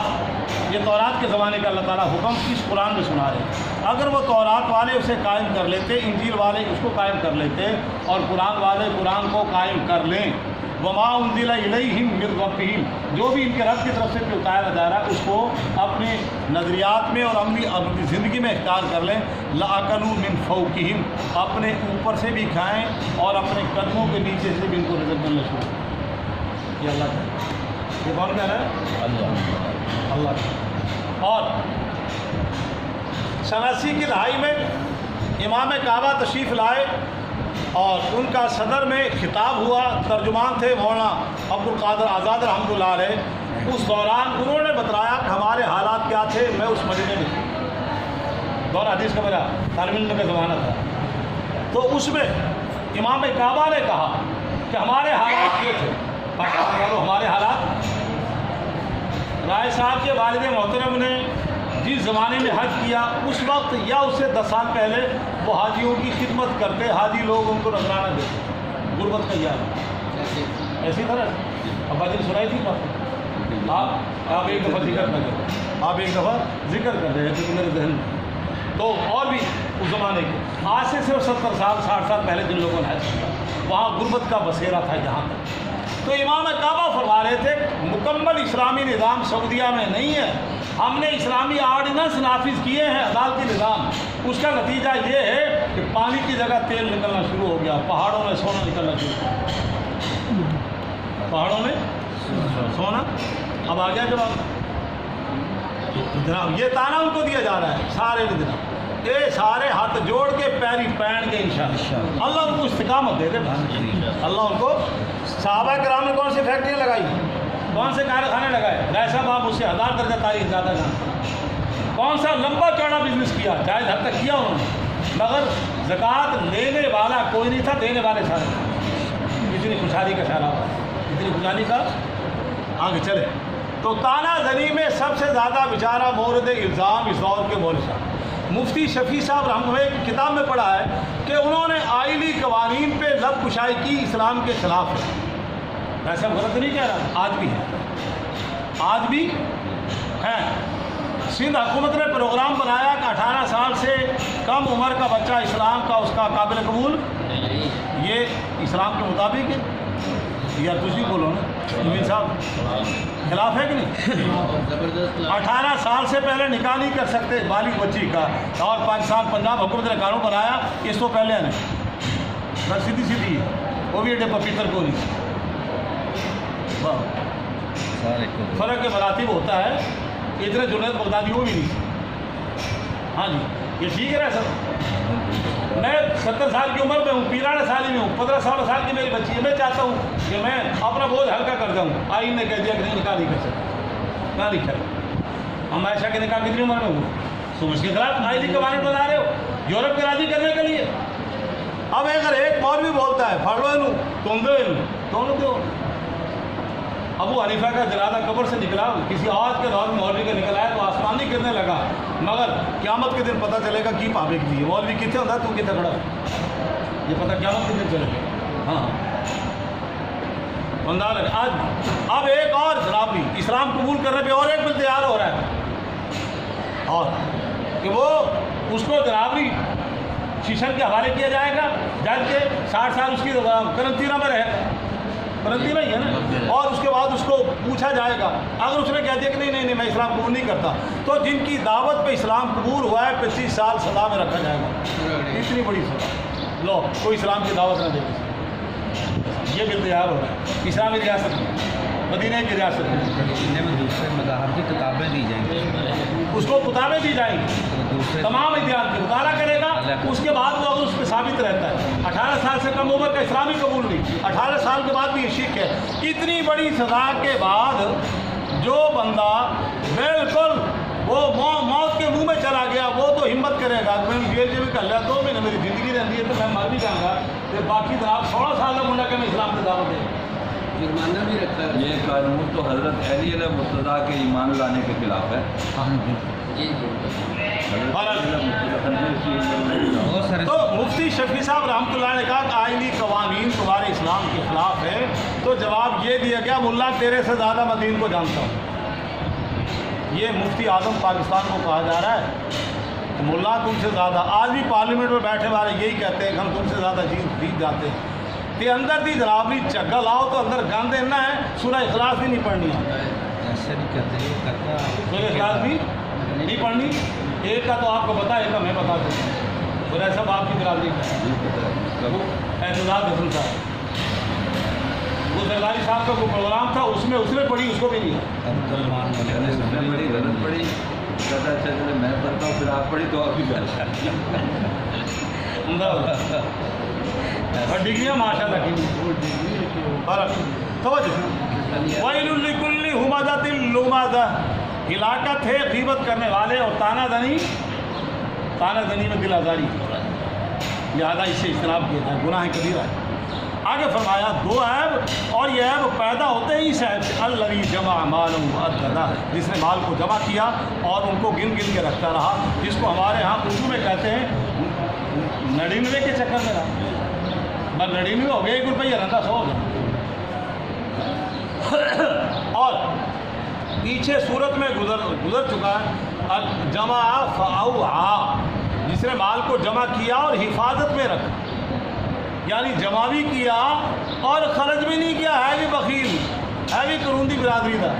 یہ تورات کے زمانے کا اللہ تعالیٰ حکم اس قرآن میں سنا رہے ہیں۔ اگر وہ تورات والے اسے قائم کر لیتے، انجیل والے اس کو قائم کر لیتے، اور قرآن والے قرآن کو قائم کر لیں، وَمَا أُنزِلَ إِلَيْهِم مِّن رَّبِّهِم جو بھی ان کے رب کی طرف سے اتارا جا رہا ہے اس کو اپنے نظریات میں اور اپنی زندگی میں اختیار کر لیں، لَأَكَلُوا مِن فَوْقِهِم اپنے اوپر سے بھی کھائیں اور اپنے قدموں کے نیچے سے بھی ان کو رزق ملنا شروع ہو۔ یہ اللہ کا، یہ کون کہہ رہا ہے؟ اللہ کا۔ اور 87 کی دہائی میں امام کعبہ تشریف لائے اور ان کا صدر میں خطاب ہوا، ترجمان تھے مولانا عبد القادر آزاد رحمۃ اللہ علیہ۔ اس دوران انہوں نے بتایا کہ ہمارے حالات کیا تھے۔ میں اس مدینے میں دور حدیث کا میرا طالب علم کا زمانہ تھا، تو اس میں امام کعبہ نے کہا کہ ہمارے حالات یہ تھے، ہمارے حالات۔ رائے صاحب کے والد محترم نے جس زمانے میں حج کیا اس وقت یا اس سے 10 سال پہلے وہ حاجیوں کی خدمت کرتے، حاجی لوگ ان کو نذرانہ دیتے، غربت کا یاد ایسی طرح ابا جی سنائی تھی بات، آپ ایک دفعہ ذکر کر دیں، آپ ایک دفعہ ذکر کر رہے ہیں میرے ذہن میں۔ تو اور بھی اس زمانے کے آج سے صرف 70 سال 60 سال پہلے جن لوگوں نے حج کیا وہاں غربت کا بسیرا تھا جہاں تک۔ تو امام کعبہ فرما رہے تھے مکمل اسلامی نظام سعودیہ میں نہیں ہے، ہم نے اسلامی آرڈیننس نافذ کیے ہیں، عدالتی نظام۔ اس کا نتیجہ یہ ہے کہ پانی کی جگہ تیل نکلنا شروع ہو گیا، پہاڑوں میں سونا نکلنا شروع ہو گیا، پہاڑوں میں سونا۔ اب آ گیا جواب، جناب یہ تانا ان کو دیا جا رہا ہے سارے جناب، یہ سارے ہاتھ جوڑ کے پیری پہن کے انشاءاللہ اللہ ان کو استقامت دے دے۔ اللہ ان کو، صحابہ کرام نے کون سی فیکٹریاں لگائی، کون سے کارخانے لگائے، رائے صاحب آپ اس سے 1000 درجہ تاریخ زیادہ جانتے، کون سا لمبا چوڑا بزنس کیا، جائز حد تک کیا انہوں نے، مگر زکوٰۃ لینے والا کوئی نہیں تھا، دینے والے سارے۔ اتنی خوشحالی کا اشارہ ہوا، اتنی خوشحالی کا آگے چلے۔ تو تانا زنی میں سب سے زیادہ بیچارہ مورد الزام اس دور کے مولوی صاحب مفتی شفیع صاحب رحمۃ اللہ کی کتاب میں پڑھا ہے کہ انہوں نے آئلی قوانین پہ لب کشائی کی، اسلام کے خلاف ہے۔ ایسا غلط نہیں کہہ رہا، آج بھی ہے، آج بھی ہے۔ سندھ حکومت نے پروگرام بنایا کہ 18 سال سے کم عمر کا بچہ اسلام کا اس کا قابل قبول، یہ اسلام کے مطابق ہے یا تجھے بولو نا امین صاحب، خلاف ہے کہ نہیں؟ 18 سال سے پہلے نکاح نہیں کر سکتے بالغ بچی کا، اور پاکستان پنجاب حکومت نے قانون بنایا اس تو پہلے نہیں، بس سیدھی سیدھی ہے، وہ بھی ایڈے پپیتر کو نہیں۔ فرق کے مراتب ہوتا ہے، اتنے جنید بغدادی وہ بھی نہیں۔ ہاں جی یہ ٹھیک ہے سر، میں 70 سال کی عمر میں ہوں، 43 سال میں ہوں، 15 سال کی میری بچی ہے، میں چاہتا ہوں کہ میں اپنا بوجھ ہلکا کر دوں۔ آئین نے کہہ دیا کہ نہیں نکاح نہیں کر سکتے، نہ لکھا ہے۔ ہم عائشہ کے نکاح کتنی عمر میں ہوں، تم اس کے خلاف آئینی قوانین بنا رہے ہو یورپ کے راضی کرنے کے لیے۔ اب اگر ایک مولوی بولتا ہے پھڑ لو تم دونوں دو، ابو حنیفہ کا جنازہ قبر سے نکلا، کسی اور کے دور میں مولوی کا نکلا ہے تو آسمان نہیں گرنے لگا، مگر قیامت کے دن پتہ چلے گا کی پاوے کی مولوی کتنے ہوتا ہے تو کتنے کھڑا ہے، یہ پتہ قیامت کے دن چلے گا۔ ہاں بندہ لگے آج۔ اب ایک اور جناب بھی اسلام قبول کرنے پہ اور ایک بھی تیار ہو رہا ہے، اور کہ وہ اس کو جنابی شیشن کے حوالے کیا جائے گا، جج کے 60 سال اس کی قرنطینہ میں رہے گا، قرنطینہ ہی ہے نا، اور اس کے بعد اس کو پوچھا جائے گا، اگر اس نے کہہ دیا کہ نہیں میں اسلام قبول نہیں کرتا، تو جن کی دعوت پہ اسلام قبول ہوا ہے 25 سال سزا میں رکھا جائے گا. اتنی بڑی سزا، لو کوئی اسلام کی دعوت نہ دے گا. یہ بھی تیار ہو رہا ہے اسلامی ریاست میں، مدینہ کی ریاست میں دوسرے مذاہب کی کتابیں دی جائیں گی، اس کو کتابیں دی جائیں گی، تمام اتحاد کے مطالعہ کرے گا. اس کے بعد وہ اس پہ ثابت رہتا ہے 18 سال سے کم عمر کا اسلامی قبول نہیں، 18 سال کے بعد بھی یہ شرک ہے. اتنی بڑی سزا کے بعد جو بندہ بالکل وہ موت کے منہ میں چلا گیا، وہ تو ہمت کرے گا میں جیل میں کر لیا 2 مہینے میری زندگی رہتی ہے تو میں مر بھی جاؤں گا، پھر باقی جناب 16 سال کا منڈا کہ میں اسلام کی دعوت دے. جرمانہ بھی رکھا ہے. یہ قانون تو حضرت علی علیہ مرتضیٰ کے ایمان لانے کے خلاف ہے. تو مفتی شفیع صاحب رحمۃ اللہ نے کہا کہ آئینی قوانین تمہارے اسلام کے خلاف ہے، تو جواب یہ دیا گیا ملا تیرے سے زیادہ میں دین کو جانتا ہوں. یہ مفتی اعظم پاکستان کو کہا جا رہا ہے کہ ملا تم سے زیادہ، آج بھی پارلیمنٹ میں بیٹھے والے یہی کہتے ہیں کہ ہم تم سے زیادہ جیت جاتے ہیں. کہ اندر دی جنابی چگا لاؤ تو اندر گند دینا ہے، سورہ اخلاص بھی نہیں پڑھنی ہے، ایسے نہیں کرتے سورہ اخلاص بھی نہیں پڑھنی. ایک کا تو آپ کو پتا ہے، ایک کا میں بتا دوں. سورہ صاحب آپ کی برادری کا اعتزاز حسن صاحب، وہ زرداری صاحب کا کوئی پروگرام تھا، اس میں پڑھی، اس کو بھی نہیں. بڑی غلط پڑی، کہتا اچھا چلے میں پڑھتا ہوں پھر آپ پڑھی تو آپ بھی غلط. اور ڈگریاں ماشاء اللہ کی فرق. توجہ، وَيْلٌ لِكُلِّ ہُمَزَةٍ لُمَزَةٍ، ہلاکت ہے غیبت کرنے والے اور تانا دنی میں دل آزاری، لہٰذا اس سے اجتناب کیا جائے، گناہ کبیرہ ہے. آگے فرمایا 2 عیب، اور یہ عیب پیدا ہوتے ہی اس عیب سے، الذی جمع مالہ وعددہ، جس نے مال کو جمع کیا اور ان کو گن کے رکھتا رہا، جس کو ہمارے ہاں اردو میں کہتے ہیں 99 کے چکر میں رہا. بس 99 ہو گیا، 1 روپیہ رہتا 100 ہو گیا. اور پیچھے صورت میں گزر چکا ہے جمع فاوعا، جس نے مال کو جمع کیا اور حفاظت میں رکھا، یعنی جمع بھی کیا اور خرچ بھی نہیں کیا. ہے بھی بخیل، ہے بھی کروندی برادری تھا،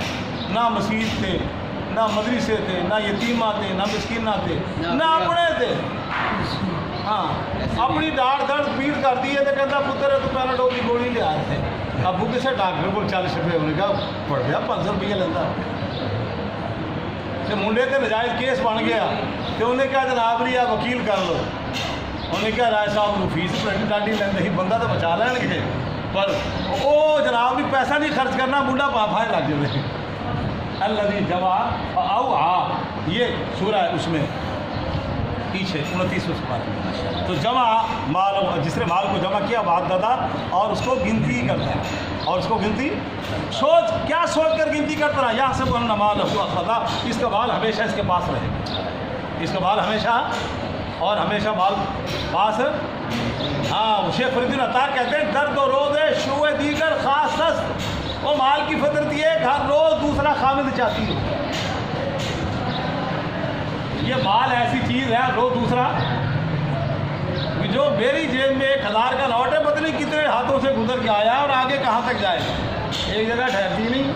نہ مسجد تھے، نہ مدرسے تھے، نہ یتیمہ تھے، نہ مسکینہ تھے، نہ اپنے تھے. ہاں اپنی ڈاڑھ درد پیٹ کرتی ہے تو کہتا پتر ہے تو پہلے ڈولی گولی لے آئے تھے. ابو کسے ڈاکٹر کو 40 روپئے ہونے کا پڑ گیا 500 روپیہ لینا. منڈے تے نجائز کیس بن گیا تو انہیں کہا جناب لیا وکیل کر لو. انہیں کہا رائے صاحب فیس ڈاڈی لینا ہی بندہ تو بچا لین گے، پر وہ جناب بھی پیسہ نہیں خرچ کرنا، منڈا پافائے لگ جائے. الذی جمع فاوعا، یہ سورہ ہے، اس میں پیچھے 29 پارے. تو جمع مال، جس نے مال کو جمع کیا وعددہ، اور اس کو گنتی کرتا ہے، اور اس کو گنتی کیا سوچ کر گنتی کرتا رہا، یحسب ان مالہ اخلدا، اس کا مال ہمیشہ اس کے پاس رہے گا، اس کا مال ہمیشہ اور ہمیشہ مال پاس. ہاں شیخ فرید الدین عطار کہتے ہیں درد و روز شروع دیگر خاص است، وہ مال کی فطرت یہ ہر روز دوسرا خامد چاہتی ہے. یہ مال ایسی چیز ہے روز دوسرا، جو میری جیب میں 1000 کا نوٹ ہے، پتہ نہیں کتنے ہاتھوں سے گزر کے آیا اور آگے کہاں تک جائے گا، ایک جگہ ٹھہرتی نہیں.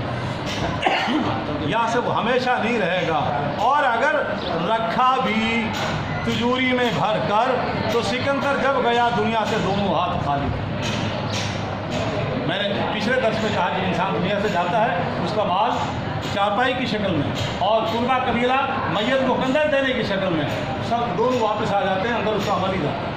یہاں سے وہ ہمیشہ نہیں رہے گا، اور اگر رکھا بھی تجوری میں بھر کر تو سکندر جب گیا دنیا سے دونوں ہاتھ خالی. میں نے پچھلے درس میں کہا کہ انسان دنیا سے جاتا ہے اس کا مال چارپائی کی شکل میں اور قربہ قبیلہ میت کو کندر دینے کی شکل میں، سب دونوں واپس آ جاتے ہیں، اندر اس کا عمل ہی جاتا ہے.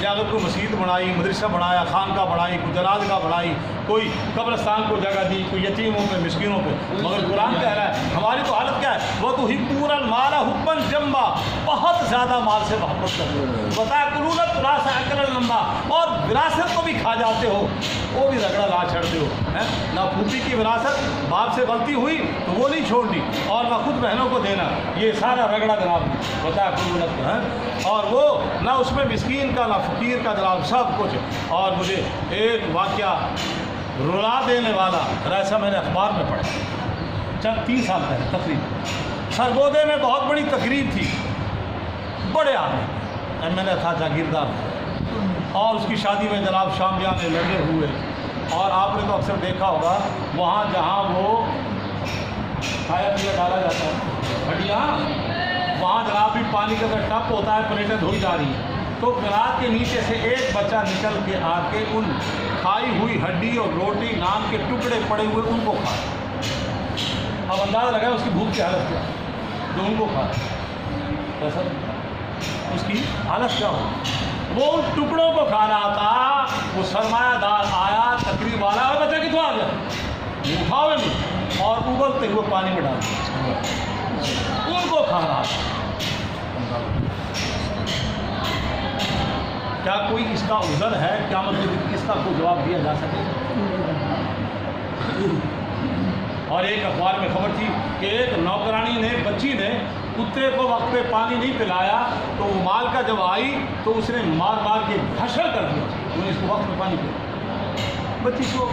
یا اگر کوئی مسجد بنائی، مدرسہ بنایا، خانقاہ بنائی، کوئی جنازگاہ بنائی، کوئی قبرستان کو جگہ دی، کوئی یتیموں پہ مسکینوں پہ، مگر قرآن کہہ رہا ہے ہماری تو حالت کیا ہے، وہ تو حبون المال حبا جما، بہت زیادہ مال سے محبت کرتے ہو، وتاکلون التراث اکلا لما، اور وراثت کو بھی کھا جاتے ہو، وہ بھی رگڑا لا چھڑتے ہو. نہ پھوپھی کی وراثت باپ سے غلطی ہوئی تو وہ نہیں چھوڑنی، اور نہ خود بہنوں کو دینا، یہ سارا رگڑا جناب وتاکلون، اور وہ نہ اس میں مسکین کا نہ فقیر کا جناب سب کچھ. اور مجھے ایک واقعہ رلا دینے والا ایسا میں نے اخبار میں پڑھا چند 3 سال پہلے تقریباً، سرگودے میں بہت بڑی تقریب تھی، بڑے آدمی MLA تھا جاگیردار، اور اس کی شادی میں جناب شامیہ میں لگے ہوئے، اور آپ نے تو اکثر دیکھا ہوگا وہاں جہاں وہ کھایا پیا ڈالا جاتا ہے ہڈیاں، وہاں جناب بھی پانی کا ٹپ ہوتا ہے، پلیٹیں دھوئی جا رہی ہیں، تو گراج کے نیچے سے ایک بچہ نکل کے آ کے ان کھائی ہوئی ہڈی اور روٹی نان کے ٹکڑے پڑے ہوئے ان کو کھایا۔ اب اندازہ لگا اس کی بھوک کی حالت کیا جو ان کو کھایا، ایسا اس کی حالت کیا ہو، وہ ان ٹکڑوں کو کھا رہا تھا، وہ سرمایہ دار آیا تقریب والا، اور بچہ کتوں آ گیا اٹھاوے میں اور ابلتے ہوئے پانی میں ڈال دیا، ان کو کھا رہا تھا۔ کیا کوئی اس کا عذر ہے قیامت کے دن اس کا کوئی جواب دیا جا سکے؟ اور ایک اخبار میں خبر تھی کہ ایک نوکرانی نے بچی نے کتے کو وقت پہ پانی نہیں پلایا، تو وہ مال کا جب آئی تو اس نے مار مار کے حشر کر دیا، انہوں نے اس کو وقت پہ پانی پلایا، بچی کو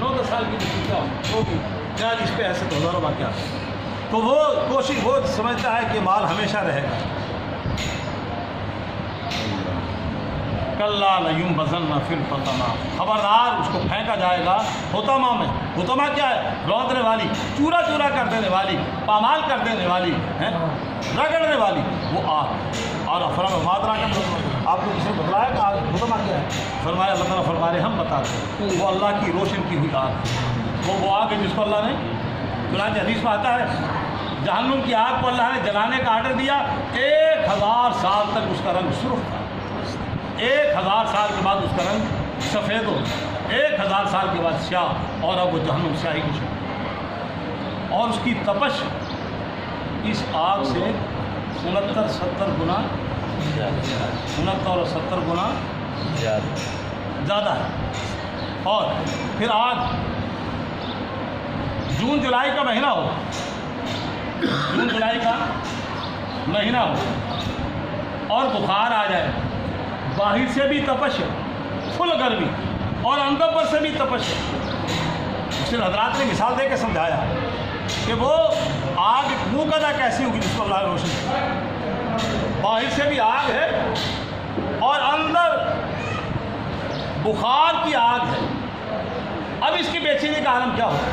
9-10 سال کی بچی کیا ہوگی، کیا اس پہ ایسے ہزاروں واقعات، تو وہ کوشش وہ سمجھتا ہے کہ مال ہمیشہ رہے گا۔ کلا لیمبذن فی الحطمہ، خبردار اس کو پھینکا جائے گا حطمہ میں۔ حطمہ کیا ہے؟ رودنے والی، چورا چورا کر دینے والی، پامال کر دینے والی، رگڑنے والی وہ آگ۔ اور افرام مادرا کا آپ کو کسی نے بتلایا کہ آگ حطمہ کیا ہے؟ فرمایا اللہ تعالیٰ فرما رہے ہم بتاتے ہیں وہ اللہ کی روشن کی ہوئی آگ، وہ آگ ہے جس کو اللہ نے چنانچہ حدیث میں آتا ہے جہنم کی آگ کو اللہ نے جلانے کا آرڈر دیا، 1000 سال تک اس کا رنگ سرخ تھا، 1000 سال کے بعد اس کا رنگ سفید ہو، 1000 سال کے بعد سیاہ، اور اب وہ جہنم سیاہی کی شکل، اور اس کی تپش اس آگ سے 69-70 گنا 69 اور 70 گنا زیادہ ہے۔ اور پھر آگ جون جولائی کا مہینہ ہو، جون جولائی کا مہینہ ہو اور بخار آ جائے، باہر سے بھی تپش ہے، فل گرمی، اور اندر پر سے بھی تپش ہے۔ اس نے حضرات نے مثال دے کے سمجھایا کہ وہ آگ منہ قدا کیسی ہوگی جس کو اللہ نے روشن کیا، باہر سے بھی آگ ہے اور اندر بخار کی آگ ہے، اب اس کی بے چینی کا عالم کیا ہوگا؟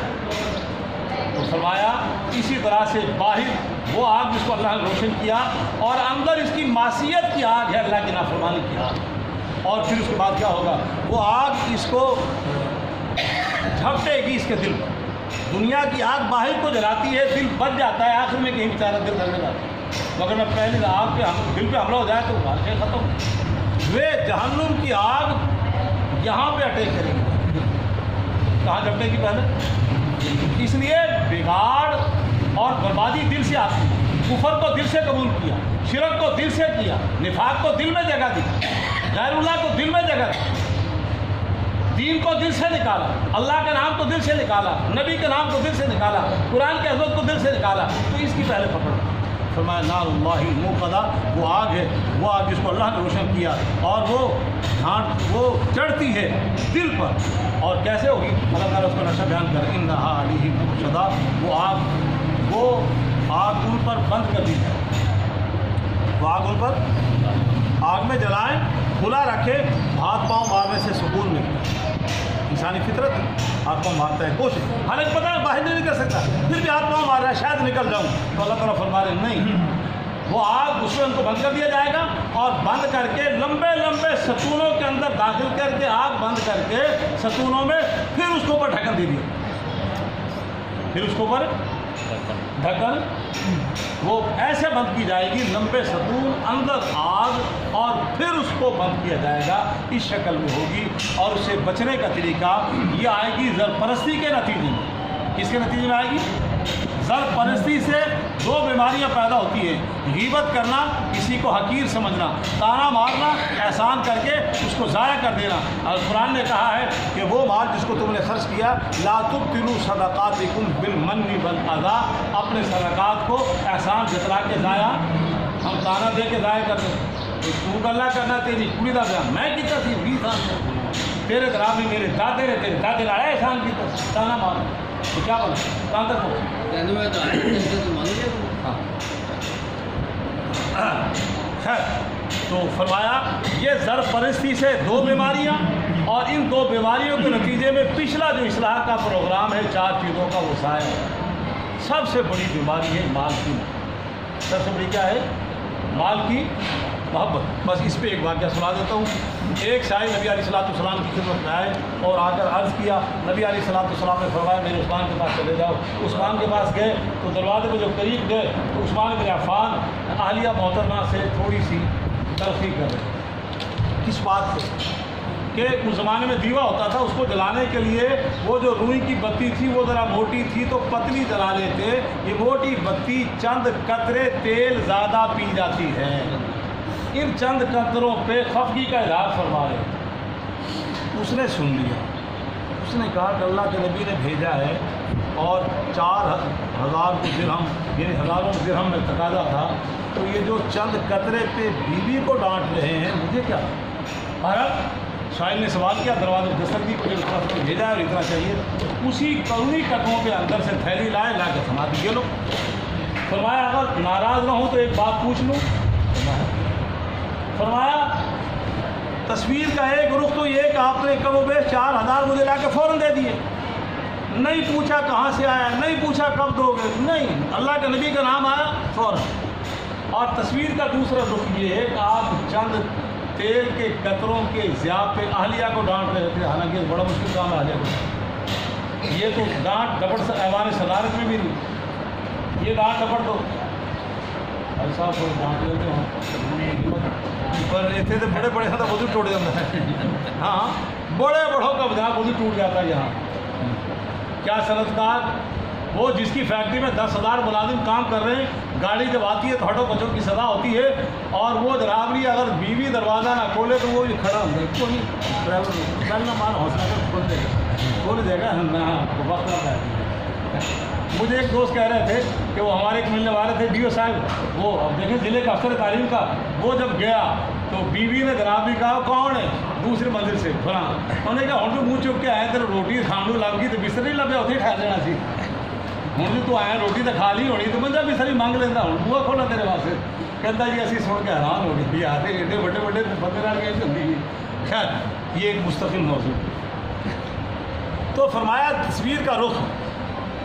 تو فرمایا اسی طرح سے باہر وہ آگ جس کو اللہ نے روشن کیا، اور اندر اس کی معصیت کی آگ ہے، اللہ کی نافرمانی کی آگ، اور پھر اس کے بعد کیا ہوگا؟ وہ آگ اس کو جھپٹے گی اس کے دل پر۔ دنیا کی آگ باہر کو جلاتی ہے، دل بچ جاتا ہے، آخر میں کہیں بیچارہ دل دھڑنے لگتا ہے، مگر میں پہلے آگ پہ دل پہ حملہ ہو جائے تو بات ختم۔ وہ جہنم کی آگ یہاں پہ اٹیک کرے گی، کہاں جھپٹے گی پہلے؟ اس لیے بگاڑ اور بربادی دل سے آتی ہے۔ کفر کو دل سے قبول کیا، شرک کو دل سے کیا، نفاق کو دل میں جگہ دی، غیر اللہ کو دل میں جگہ دی، دین کو دل سے نکالا، اللہ کا نام کو دل سے نکالا، نبی کے نام کو دل سے نکالا، قرآن کے حضرت کو دل سے نکالا، تو اس کی پہلے پکڑ۔ فرمایا نار اللہ الموقدہ، وہ آگ ہے، وہ آگ جس کو اللہ نے روشن کیا، اور وہ چڑھتی ہے دل پر، اور کیسے ہوگی؟ اللہ تعالیٰ اس کو نقشہ بیان کر انہا علیہم مؤصدہ، وہ آگ ان پر بند کر دی جائے، وہ آگ ان پر آگ میں جلائیں، کھلا رکھے، ہاتھ پاؤں مارنے سے سکون ملتا ہے، انسانی فطرت ہاتھ پاؤں مارتا ہے، کوشش، حالانکہ پتہ ہے باہر نہیں نکل سکتا، پھر بھی ہاتھ پاؤں مار رہا ہے شاید نکل جاؤں، تو اللہ تعالیٰ فرما رہے نہیں، وہ آگ اس میں ان کو بند کر دیا جائے گا، اور بند کر کے لمبے لمبے ستونوں کے اندر داخل کر کے آگ بند کر کے ستونوں میں پھر اس کے اوپر ڈھکن دے دیا، پھر اس کے اوپر ڈھکن وہ ایسے بند کی جائے گی، لمبے ستون اندر آگ، اور پھر اس کو بند کیا جائے گا، اس شکل میں ہوگی۔ اور اس سے بچنے کا طریقہ یہ آئے گی زر پرستی کے نتیجے میں۔ کس کے نتیجے میں آئے گی؟ زر پرستی سے 2 بیماریاں پیدا ہوتی ہیں، غیبت کرنا، کسی کو حقیر سمجھنا، تانا مارنا، احسان کر کے اس کو ضائع کر دینا۔ اور قرآن نے کہا ہے کہ وہ مال جس کو تم نے خرچ کیا، لا تبطلوا صدقاتکم بالمن والاذى، اپنے صدقات کو احسان جتلا کے ضائع، ہم تانا دے کے ضائع کر دیں، تو اللہ کرنا تیری کڑی دا بیان میں کیتا سی 20 سال تیرے گرامی میرے دادے نے تیرے دادے لایا احسان کیتا، تانا مارنا تو کیا بنا، کہاں تک پہنچا؟ خیر تو فرمایا یہ زر پرستی سے 2 بیماریاں، اور ان 2 بیماریوں کے نتیجے میں پچھلا جو اصلاح کا پروگرام ہے 4 چیزوں کا وہ ضائع ہے۔ سب سے بڑی بیماری ہے مال کی محبت۔ سب سے بڑی کیا ہے؟ مال کی محبت۔ بس اس پہ ایک واقعہ سنا دیتا ہوں۔ ایک شاعر نبی علیہ السلام کی خدمت میں آئے اور آ کر عرض کیا، نبی علیہ السلام نے فرمایا میرے عثمان کے پاس چلے جاؤ۔ عثمان کے پاس گئے تو دروازے پہ جو قریب گئے تو عثمان بن عفان اہلیہ محترمہ سے تھوڑی سی تلخی کر رہے۔ کس بات پہ؟ کہ اس زمانے میں دیوا ہوتا تھا، اس کو جلانے کے لیے وہ جو روئی کی بتی تھی وہ ذرا موٹی تھی تو پتلی جلا لیتے، یہ موٹی بتی چند قطرے تیل زیادہ پی جاتی ہے۔ ان چند قطروں پہ خفگی کا اظہار فرما رہے۔ اس نے سن لیا، اس نے کہا کہ اللہ کے نبی نے بھیجا ہے اور 4000 درہم یعنی ہزاروں درہم میں تقاضا تھا، تو یہ جو چند قطرے پہ بیوی کو ڈانٹ رہے ہیں مجھے کیا؟ شاعر نے سوال کیا، دروازے پہ دستک دی، مجھے اس طرح سے بھیجا ہے اور اتنا چاہیے۔ اسی کرونی قدموں کے اندر سے تھیلی لا کے تھما دیجیے لو۔ فرمایا اگر ناراض نہ ہوں تو ایک بات پوچھ لوں۔ فرمایا تصویر کا ایک رخ تو یہ کہ آپ نے کم و بیش 4000 مجھے لا کے فوراً دے دیے، نہیں پوچھا کہاں سے آیا، نہیں پوچھا کب دو گے، نہیں، اللہ کے نبی کا نام آیا فوراً۔ اور تصویر کا دوسرا رخ یہ ہے کہ آپ چند تیل کے قطروں کے ضیاء پہ اہلیہ کو ڈانٹ رہے تھے، حالانکہ بڑا مشکل کام ہے اہلیہ کو۔ یہ تو ڈانٹ ڈپٹ سے ایوان صدارت میں بھی نہیں، یہ ڈانٹ ڈپٹ دو صاحب کو ڈانٹ لیتے ہیں پر اتنے تو بڑے بڑے تو وضو ٹوٹ جاتا ہے۔ ہاں بڑے بڑوں کا بجا وضو ٹوٹ جاتا ہے یہاں۔ کیا صنعتکار وہ جس کی فیکٹری میں 10,000 ملازم کام کر رہے ہیں، گاڑی جب آتی ہے تو ہٹو بچوں کی سزا ہوتی ہے، اور وہ ڈرائیوری اگر بیوی دروازہ نہ کھولے تو وہ کھڑا ہوتا ہے، کوئی ڈرائیور نہ مان حوصلہ کر کھول دے گا وقت لگتا ہے۔ مجھے ایک دوست کہہ رہے تھے کہ وہ ہمارے ایک ملنے والے تھے ڈی او صاحب، وہ اب دیکھیں ضلع کا افسر تعلیم کا، وہ جب گیا تو بیوی نے جناب بھی کہا کون ہے؟ دوسری منزل سے فلاں۔ انہوں نے کہا ہوں تو منہ چک کے آئے تھے، روٹی کھانڈو لگ گئی تو بستر نہیں لگے ہوتی کھا لینا سی، ہوں تو آئے روٹی تو کھا لی ہونی تو بندہ بستر ہی مانگ لینا، ہوں بوا کھولا تیرے واسطے۔ کہتا جی اسی سن کے حیران ہو گئی، آتے ایڈے بڑے بڑے بندے رہ گئے چلتی۔ خیر یہ ایک مستقل موضوع۔ تو فرمایا تصویر کا رخ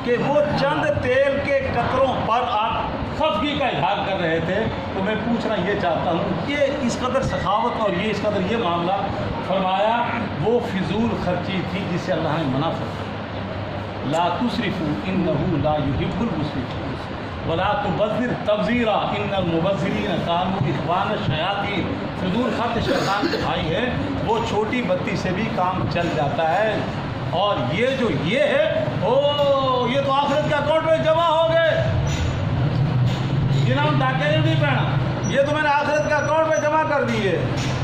کہ وہ چند تیل کے قطروں پر آپ خفگی کا اظہار کر رہے تھے، تو میں پوچھنا یہ چاہتا ہوں کہ اس قدر سخاوت اور اس قدر یہ معاملہ، فرمایا وہ فضول خرچی تھی جس سے اللہ نے منع فرمایا، لا تسرفوا انه لا يحب المسرفين ولا تبذر تبذیرا ان المبذرین كانوا اخوان الشیاطین۔ فضول خرچ شیطان کے بھائی ہے، وہ چھوٹی بتی سے بھی کام چل جاتا ہے، اور یہ جو یہ ہے یہ تو آخرت کے اکاؤنٹ میں جمع ہو گئے، یہ نام ڈاکے نے نہیں پہنا، یہ تو میں نے آخرت کے اکاؤنٹ میں جمع کر دیے،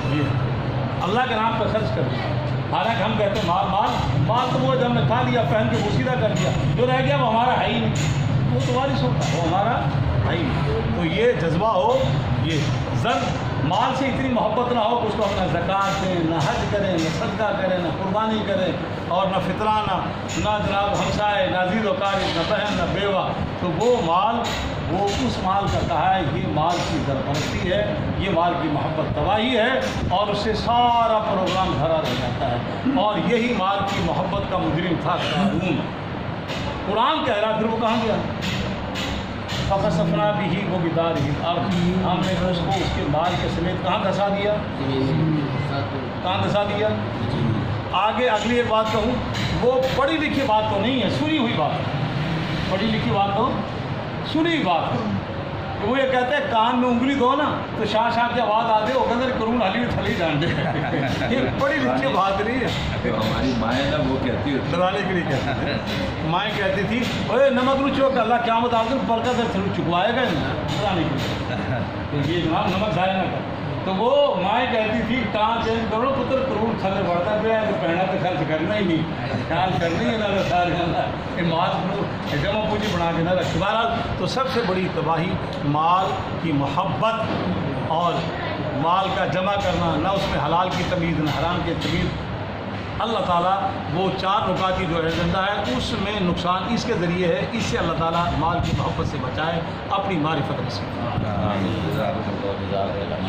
یہ اللہ کے نام پہ خرچ کر دیا۔ حالانکہ ہم کہتے ہیں مال مال مال تو وہ جب ہم نے کھا لیا پہن کے بوسیدہ کر دیا، جو رہ گیا وہ ہمارا ہے ہی نہیں، وہ تو وارث ہوتا ہے، وہ ہمارا ہے ہی نہیں۔ تو یہ جذبہ ہو، یہ زن مال سے اتنی محبت نہ ہو کہ اس کو ہم نہ زکوٰۃ دیں، نہ حج کریں، نہ صدقہ کریں، نہ قربانی کریں، اور نہ فطرانہ، نہ جناب ہمسائے، نہ عزیز و قارب، نہ بہن، نہ بیوہ، تو وہ مال، وہ اس مال کا کہا ہے یہ مال کی سرپرستی ہے، یہ مال کی محبت تباہی ہے، اور اس سے سارا پروگرام دھرا رہ جاتا ہے۔ اور یہی مال کی محبت کا مجرم تھا قارون۔ قرآن کہہ رہا پھر وہ کہاں گیا؟ فَخَسَفْنَا بِهِ وَبِدَارِهِ الْأَرْضِ، ہم نے اس کو اس کے مال کے سمیت کہاں دھسا دیا؟ کہاں دھسا دیا؟ آگے اگلی ایک بات کہوں، وہ پڑھی لکھی بات تو نہیں ہے، سنی ہوئی بات، پڑھی لکھی بات تو سنی ہوئی بات۔ وہ یہ کہتے ہیں کان میں انگلی دو نا تو شاہ شاہ کی آواز آتے وہ کہتے ہیں قرون حلی تھلی جان دے، یہ پڑھی لکھی بات نہیں ہے۔ تو ہماری مائیں نا وہ کہتی ہوتی ڈرانے کے لیے کہتی تھی، مائیں کہتی تھی اوے نمک نو چوک اللہ قیامت آ کر پر کا در چکوائے گا ڈرانے کے لیے، یہ جناب نمک ضائع نہ کر۔ تو وہ مائیں کہتی تھی کان چینج کرو پتر قرون تھلے بڑھتا پہ تو پہنا تو خرچ کرنا ہی نہیں، خیال کرنی ہے نہ سارے مال جمع پوجی بنا کے نہ رکھ۔ بہرحال تو سب سے بڑی تباہی مال کی محبت اور مال کا جمع کرنا، نہ اس میں حلال کی تمیز نہ حرام کی تمیز۔ اللہ تعالیٰ وہ 4 نکات کی جو ایجنڈا ہے اس میں نقصان اس کے ذریعے ہے، اس سے اللہ تعالیٰ مال کی محبت سے بچائے، اپنی معرفت نصیب فرمائے۔ جزاک اللہ۔